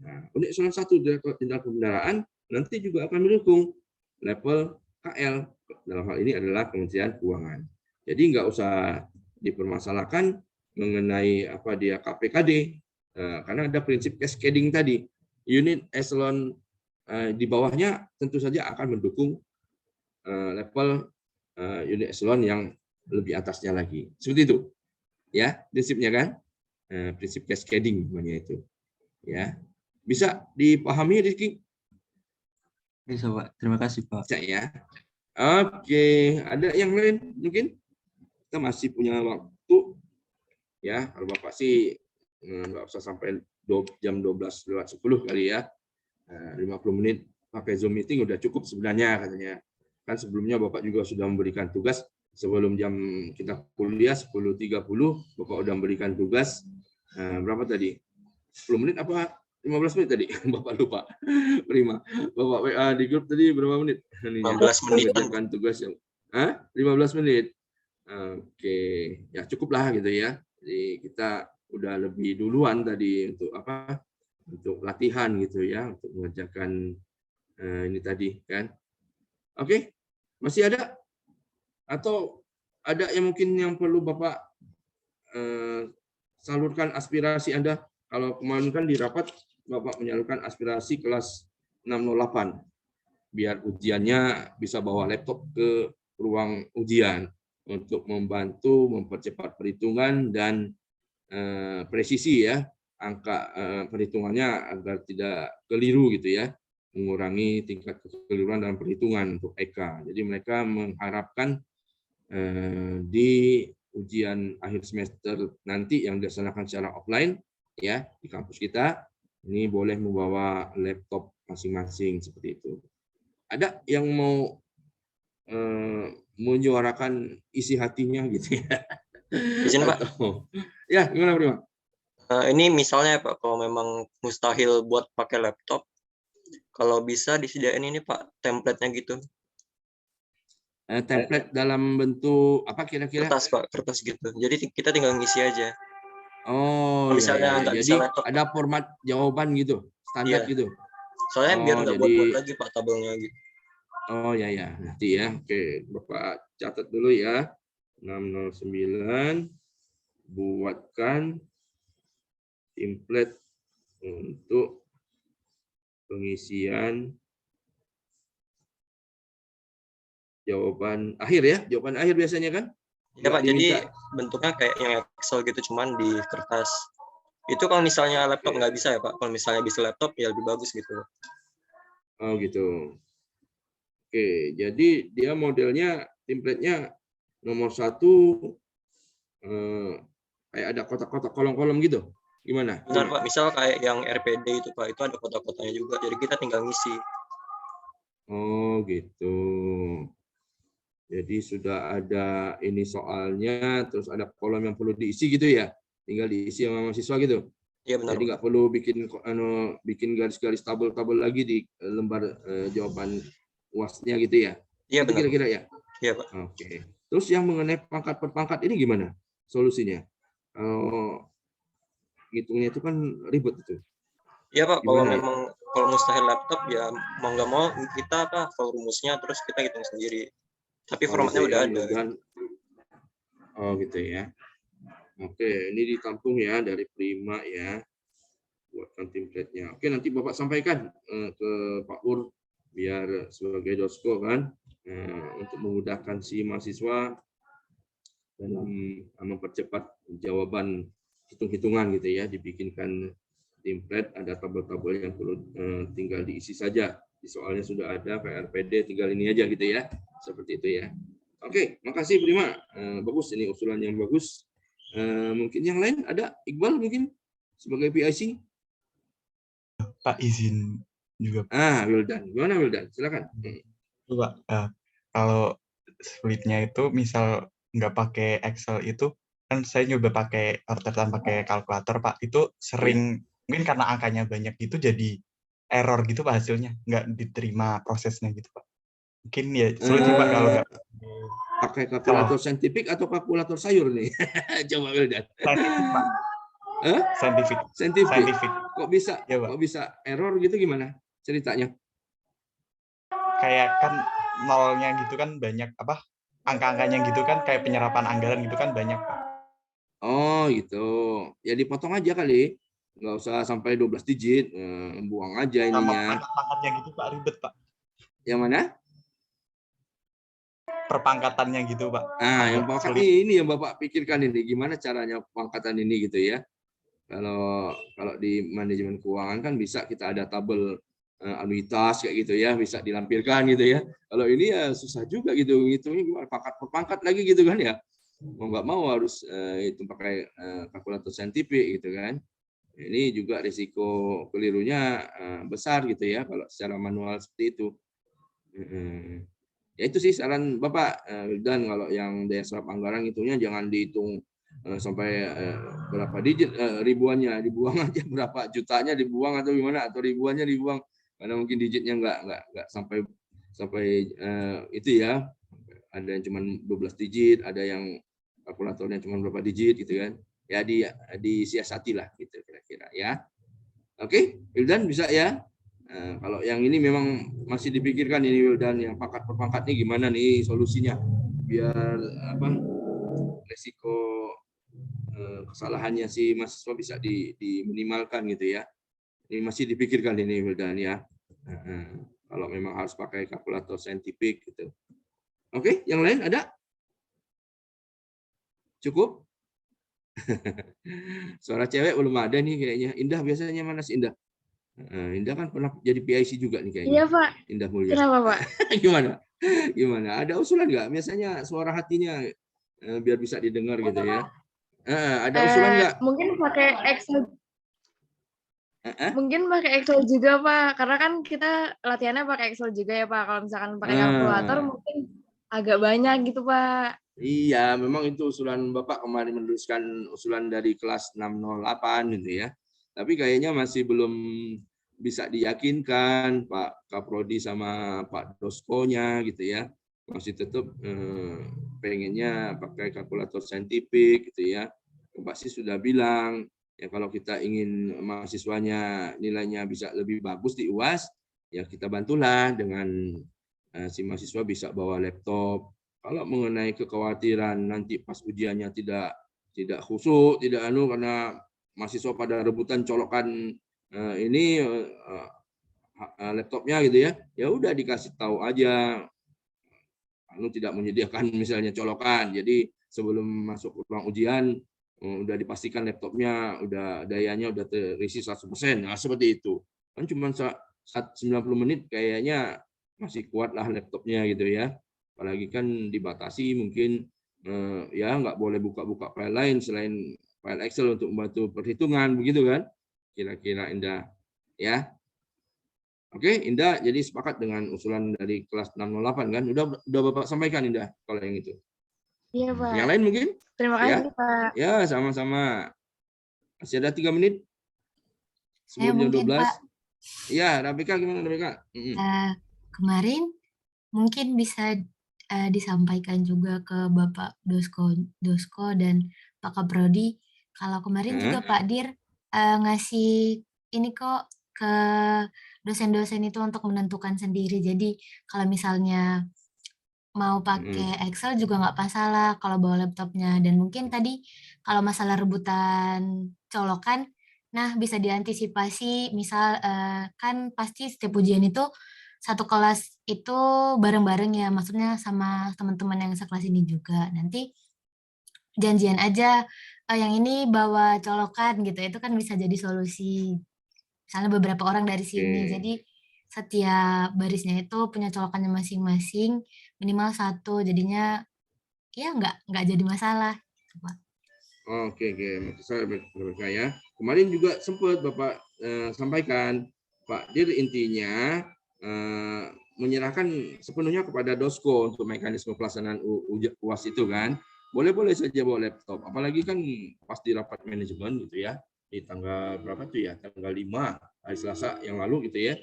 Nah, unit eselon 1 Direktorat Jenderal Pembendaraan nanti juga akan mendukung level KL, dalam hal ini adalah Kementerian Keuangan. Jadi nggak usah dipermasalahkan mengenai apa dia KPKD, karena ada prinsip cascading tadi. Unit eselon di bawahnya tentu saja akan mendukung level unit eselon yang lebih atasnya lagi. Seperti itu, ya prinsipnya kan, prinsip cascading namanya itu. Ya, bisa dipahami, Rizky? Bisa Pak, terima kasih Pak. Bisa ya. Oke, ada yang lain mungkin? Kita masih punya waktu, ya. Kalau Bapak sih nggak usah sampai jam 12:10 kali ya. 50 menit pakai Zoom meeting udah cukup sebenarnya katanya. Kan sebelumnya Bapak juga sudah memberikan tugas sebelum jam kita kuliah 10.30, Bapak udah memberikan tugas berapa tadi? 10 menit apa 15 menit tadi? Bapak lupa. Prima. Bapak WA di grup tadi berapa menit? 15 menit. Mengerjakan tugas yang 15 menit. Oke, ya cukuplah gitu ya. Jadi kita udah lebih duluan tadi untuk apa? Untuk latihan gitu ya, untuk mengerjakan ini tadi kan. Oke. Masih ada? Atau ada yang mungkin yang perlu Bapak salurkan aspirasi Anda? Kalau kemarin kan di rapat Bapak menyalurkan aspirasi kelas 608. Biar ujiannya bisa bawa laptop ke ruang ujian untuk membantu mempercepat perhitungan dan presisi ya, angka perhitungannya agar tidak keliru gitu ya, mengurangi tingkat kekeliruan dalam perhitungan untuk EK. Jadi mereka mengharapkan di ujian akhir semester nanti yang dilaksanakan secara offline ya di kampus kita, ini boleh membawa laptop masing-masing seperti itu. Ada yang mau menyuarakan isi hatinya gitu ya? Izin Pak. Ya, gimana Prima? Ini misalnya Pak, kalau memang mustahil buat pakai laptop, kalau bisa disediain ini Pak, template-nya gitu. Template dalam bentuk apa kira-kira? Kertas Pak, kertas gitu. Jadi kita tinggal ngisi aja. Oh, misalnya ya. nggak Jadi bisa laptop. ada format jawaban gitu, standar gitu. Soalnya biar nggak buat-buat lagi Pak tabelnya gitu. Oh ya nanti ya. Oke, Bapak catat dulu ya. 609 buatkan template untuk pengisian jawaban akhir ya. Jawaban akhir biasanya kan? Ya Pak, jadi bentuknya kayak yang Excel gitu, cuman di kertas. Itu kalau misalnya laptop nggak bisa ya Pak. Kalau misalnya bisa laptop ya lebih bagus gitu. Oh gitu. Oke, jadi dia modelnya, template-nya nomor 1 kayak ada kotak-kotak kolom-kolom gitu. Gimana? Benar Pak, misal kayak yang RPD itu Pak, itu ada kotak-kotaknya juga. Jadi kita tinggal ngisi. Oh gitu. Jadi sudah ada ini soalnya, terus ada kolom yang perlu diisi gitu ya. Tinggal diisi sama mahasiswa gitu. Iya benar. Jadi nggak perlu bikin garis-garis tabel-tabel lagi di lembar jawaban UAS-nya gitu ya. Iya benar. Kira-kira ya. Iya Pak. Oke. Terus yang mengenai pangkat per pangkat ini gimana solusinya? Hitungnya itu kan ribet itu. Iya Pak. Kalau Gimana? memang kalau mustahil laptop ya mau nggak mau kita kalau rumusnya terus kita hitung sendiri. Tapi formatnya udah ada. Oh gitu ya. Oke, ini ditampung ya dari Prima ya. Buatkan template-nya. Oke, nanti Bapak sampaikan ke Pak Pur biar sebagai dosko kan untuk memudahkan si mahasiswa dalam mempercepat jawaban hitung-hitungan gitu ya, dibikinkan template, ada tabel-tabel yang perlu tinggal diisi saja. Di soalnya sudah ada PRPD, tinggal ini aja gitu ya, seperti itu ya. Oke, makasih Prima, bagus ini usulan yang bagus. Mungkin yang lain ada, Iqbal mungkin sebagai PIC. Pak izin juga. Wildan, gimana Wildan? Silakan. Pak, kalau splitnya itu misal nggak pakai Excel itu kan saya nyoba pakai orderan pakai kalkulator Pak, itu sering mungkin karena angkanya banyak gitu jadi error gitu Pak, hasilnya nggak diterima prosesnya gitu Pak. Mungkin ya sulit Pak kalau nggak pakai kalkulator saintifik atau kalkulator sayur nih. Coba Wildan. Saintifik Pak. Saintifik. Kok bisa? Ya, kok bisa error gitu gimana ceritanya? Kayak kan nolnya gitu kan banyak apa? Angka-angkanya gitu kan kayak penyerapan anggaran gitu kan banyak Pak. Oh gitu. Ya dipotong aja kali. Nggak usah sampai 12 digit. Buang aja ininya. Pangkat-pangkatnya gitu Pak, ribet Pak. Yang mana? Perpangkatannya gitu Pak. Yang pangkat ini yang Bapak pikirkan ini. Gimana caranya pangkatan ini gitu ya. Kalau di manajemen keuangan kan bisa kita ada tabel anuitas kayak gitu ya, bisa dilampirkan gitu ya. Kalau ini ya susah juga gitu, ngitungnya gimana pangkat per pangkat lagi gitu kan ya. Mau nggak mau harus itu pakai kalkulator saintifik gitu kan. Ini juga risiko kelirunya besar gitu ya kalau secara manual seperti itu. Ya itu sih saran Bapak. Dan kalau yang daya serap anggaran hitungnya jangan dihitung sampai berapa digit, ribuannya dibuang aja, berapa jutanya dibuang atau gimana, atau ribuannya dibuang karena mungkin digitnya nggak sampai itu ya, ada yang cuma 12 digit, ada yang kalkulatornya cuma berapa digit gitu kan ya, disiasati lah gitu kira-kira ya. Oke, Wildan bisa ya. Kalau yang ini memang masih dipikirkan ini Wildan, yang pangkat per pangkat ini gimana nih solusinya biar resiko kesalahannya si mahasiswa bisa diminimalkan gitu ya. Ini masih dipikirkan ini Wildan ya. Kalau memang harus pakai kalkulator saintifik gitu. Oke, yang lain ada? Cukup? Suara cewek belum ada nih kayaknya. Indah biasanya mana sih Indah? Indah kan pernah jadi PIC juga nih kayaknya. Iya, Pak. Indah Mulia. Kenapa, Pak? Gimana? Gimana? Ada usulan nggak? Misalnya suara hatinya biar bisa didengar gitu ya. Ada usulan nggak? Mungkin pakai Excel. Mungkin pakai Excel juga, Pak. Karena kan kita latihannya pakai Excel juga ya, Pak. Kalau misalkan pakai kalkulator mungkin agak banyak gitu, Pak. Iya, memang itu usulan Bapak kemarin menuliskan usulan dari kelas 608 gitu ya. Tapi kayaknya masih belum bisa diyakinkan Pak Kaprodi sama Pak Doskonya gitu ya. Masih tetap pengennya pakai kalkulator saintifik gitu ya. Pak sih sudah bilang ya kalau kita ingin mahasiswanya nilainya bisa lebih bagus di UAS, ya kita bantulah dengan si mahasiswa bisa bawa laptop. Kalau mengenai kekhawatiran nanti pas ujiannya tidak khusyuk, tidak karena mahasiswa pada rebutan colokan ini laptopnya gitu ya, ya udah dikasih tahu aja, tidak menyediakan misalnya colokan. Jadi sebelum masuk ruang ujian udah dipastikan laptopnya udah dayanya udah terisi 100%. Nah, seperti itu. Kan cuma 90 menit kayaknya masih kuat lah laptopnya gitu ya. Apalagi kan dibatasi mungkin ya nggak boleh buka-buka file lain selain file Excel untuk membantu perhitungan begitu kan? Kira-kira Indah ya. Oke, Indah jadi sepakat dengan usulan dari kelas 608 kan? Udah Bapak sampaikan Indah kalau yang itu. Iya, Pak. Yang lain mungkin? Terima kasih, Pak. Ya, sama-sama. Masih ada 3 menit sebelum jam 12. Pak. Iya, Rabika gimana Rabika? Kemarin mungkin bisa disampaikan juga ke Bapak Dosko dan Pak Kaprodi. Kalau kemarin juga Pak Dir ngasih ini kok ke dosen-dosen itu untuk menentukan sendiri. Jadi kalau misalnya mau pakai Excel juga nggak masalah kalau bawa laptopnya. Dan mungkin tadi kalau masalah rebutan colokan, nah bisa diantisipasi. Misal kan pasti setiap ujian itu satu kelas itu bareng-bareng ya, maksudnya sama teman-teman yang sekelas ini juga. Nanti janjian aja yang ini bawa colokan gitu, itu kan bisa jadi solusi. Misalnya beberapa orang dari sini, jadi setiap barisnya itu punya colokannya masing-masing, minimal 1, jadinya ya nggak jadi masalah. Oke, saya berbeda ya. Kemarin juga sempat Bapak sampaikan, Pak Dir intinya menyerahkan sepenuhnya kepada Dosko untuk mekanisme pelaksanaan UAS itu kan. Boleh-boleh saja bawa laptop. Apalagi kan pas di rapat manajemen gitu ya. Di tanggal berapa tuh ya? Tanggal 5 hari Selasa yang lalu gitu ya.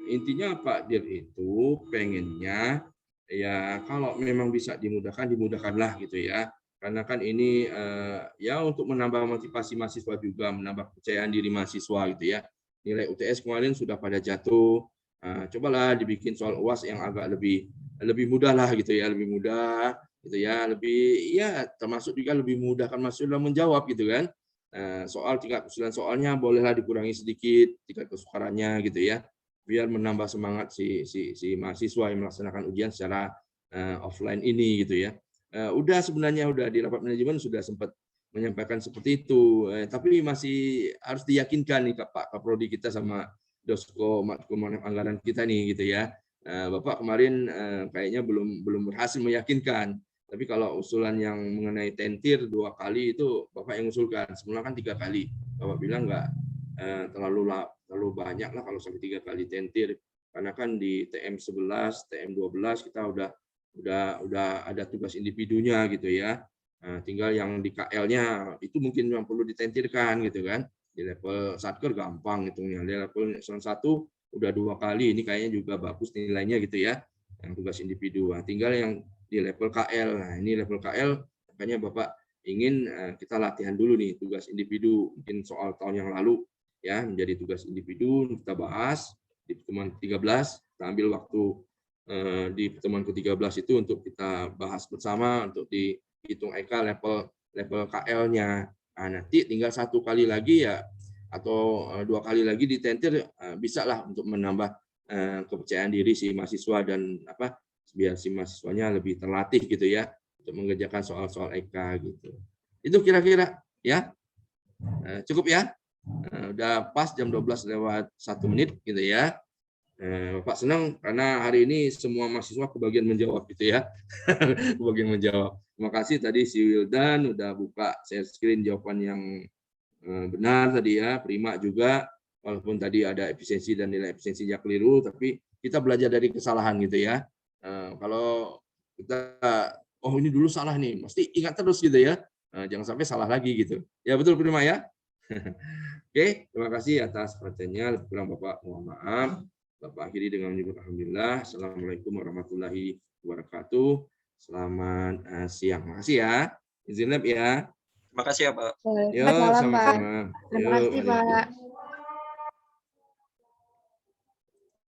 Intinya Pak Dir itu pengennya ya kalau memang bisa dimudahkanlah gitu ya. Karena kan ini ya untuk menambah motivasi mahasiswa juga, menambah kepercayaan diri mahasiswa gitu ya. Nilai UTS kemarin sudah pada jatuh. Cobalah dibikin soal UAS yang agak lebih mudah lah gitu ya, lebih mudah gitu ya, lebih ya termasuk juga lebih mudah kan mahasiswa menjawab gitu kan. Soal tingkat kesulitan soalnya bolehlah dikurangi sedikit tingkat kesukarannya gitu ya, biar menambah semangat si mahasiswa yang melaksanakan ujian secara offline ini gitu ya. Sebenarnya udah di rapat manajemen sudah sempat menyampaikan seperti itu, tapi masih harus diyakinkan nih Pak Kaprodi kita sama Dosko Matkum anggaran kita nih gitu ya. Bapak kemarin kayaknya belum berhasil meyakinkan. Tapi kalau usulan yang mengenai tentir 2 kali itu Bapak yang usulkan. Semula kan 3 kali. Bapak bilang nggak terlalu banyak lah kalau sampai 3 kali tentir. Karena kan di TM11, TM12 kita udah ada tugas individunya gitu ya. Tinggal yang di KL-nya itu mungkin yang perlu ditentirkan gitu kan. Di level Satker gampang hitungnya. Di level 1 udah 2 kali. Ini kayaknya juga bagus nilainya gitu ya. Yang tugas individu. Tinggal yang di level KL. Nah, ini level KL makanya Bapak ingin kita latihan dulu nih tugas individu. Mungkin soal tahun yang lalu ya menjadi tugas individu kita bahas di pertemuan ke-13. Kita ambil waktu di pertemuan ke-13 itu untuk kita bahas bersama untuk dihitung EK level KL-nya. Nah, nanti tinggal 1 kali lagi ya atau 2 kali lagi ditentir, bisa lah untuk menambah kepercayaan diri si mahasiswa dan biar si mahasiswanya lebih terlatih gitu ya untuk mengerjakan soal-soal EK gitu. Itu kira-kira ya. Cukup ya. Udah pas jam 12:01 gitu ya. Bapak senang karena hari ini semua mahasiswa kebagian menjawab gitu ya. Kebagian menjawab. Terima kasih tadi si Wildan udah buka share screen jawaban yang benar tadi ya, prima juga. Walaupun tadi ada efisiensi dan nilai efisiensinya keliru, tapi kita belajar dari kesalahan gitu ya. Kalau kita, oh ini dulu salah nih, mesti ingat terus gitu ya. Jangan sampai salah lagi gitu. Ya betul prima ya. Oke, terima kasih atas perhatiannya. Kurang Bapak mohon maaf. Bapak akhiri dengan menyebut alhamdulillah. Assalamualaikum warahmatullahi wabarakatuh. Selamat siang. Makasih ya. Izin lab ya. Terima kasih ya Pak. Yuk, Selamat malam, Pak. sama-sama. Terima Yuk, kasih, mari. Pak.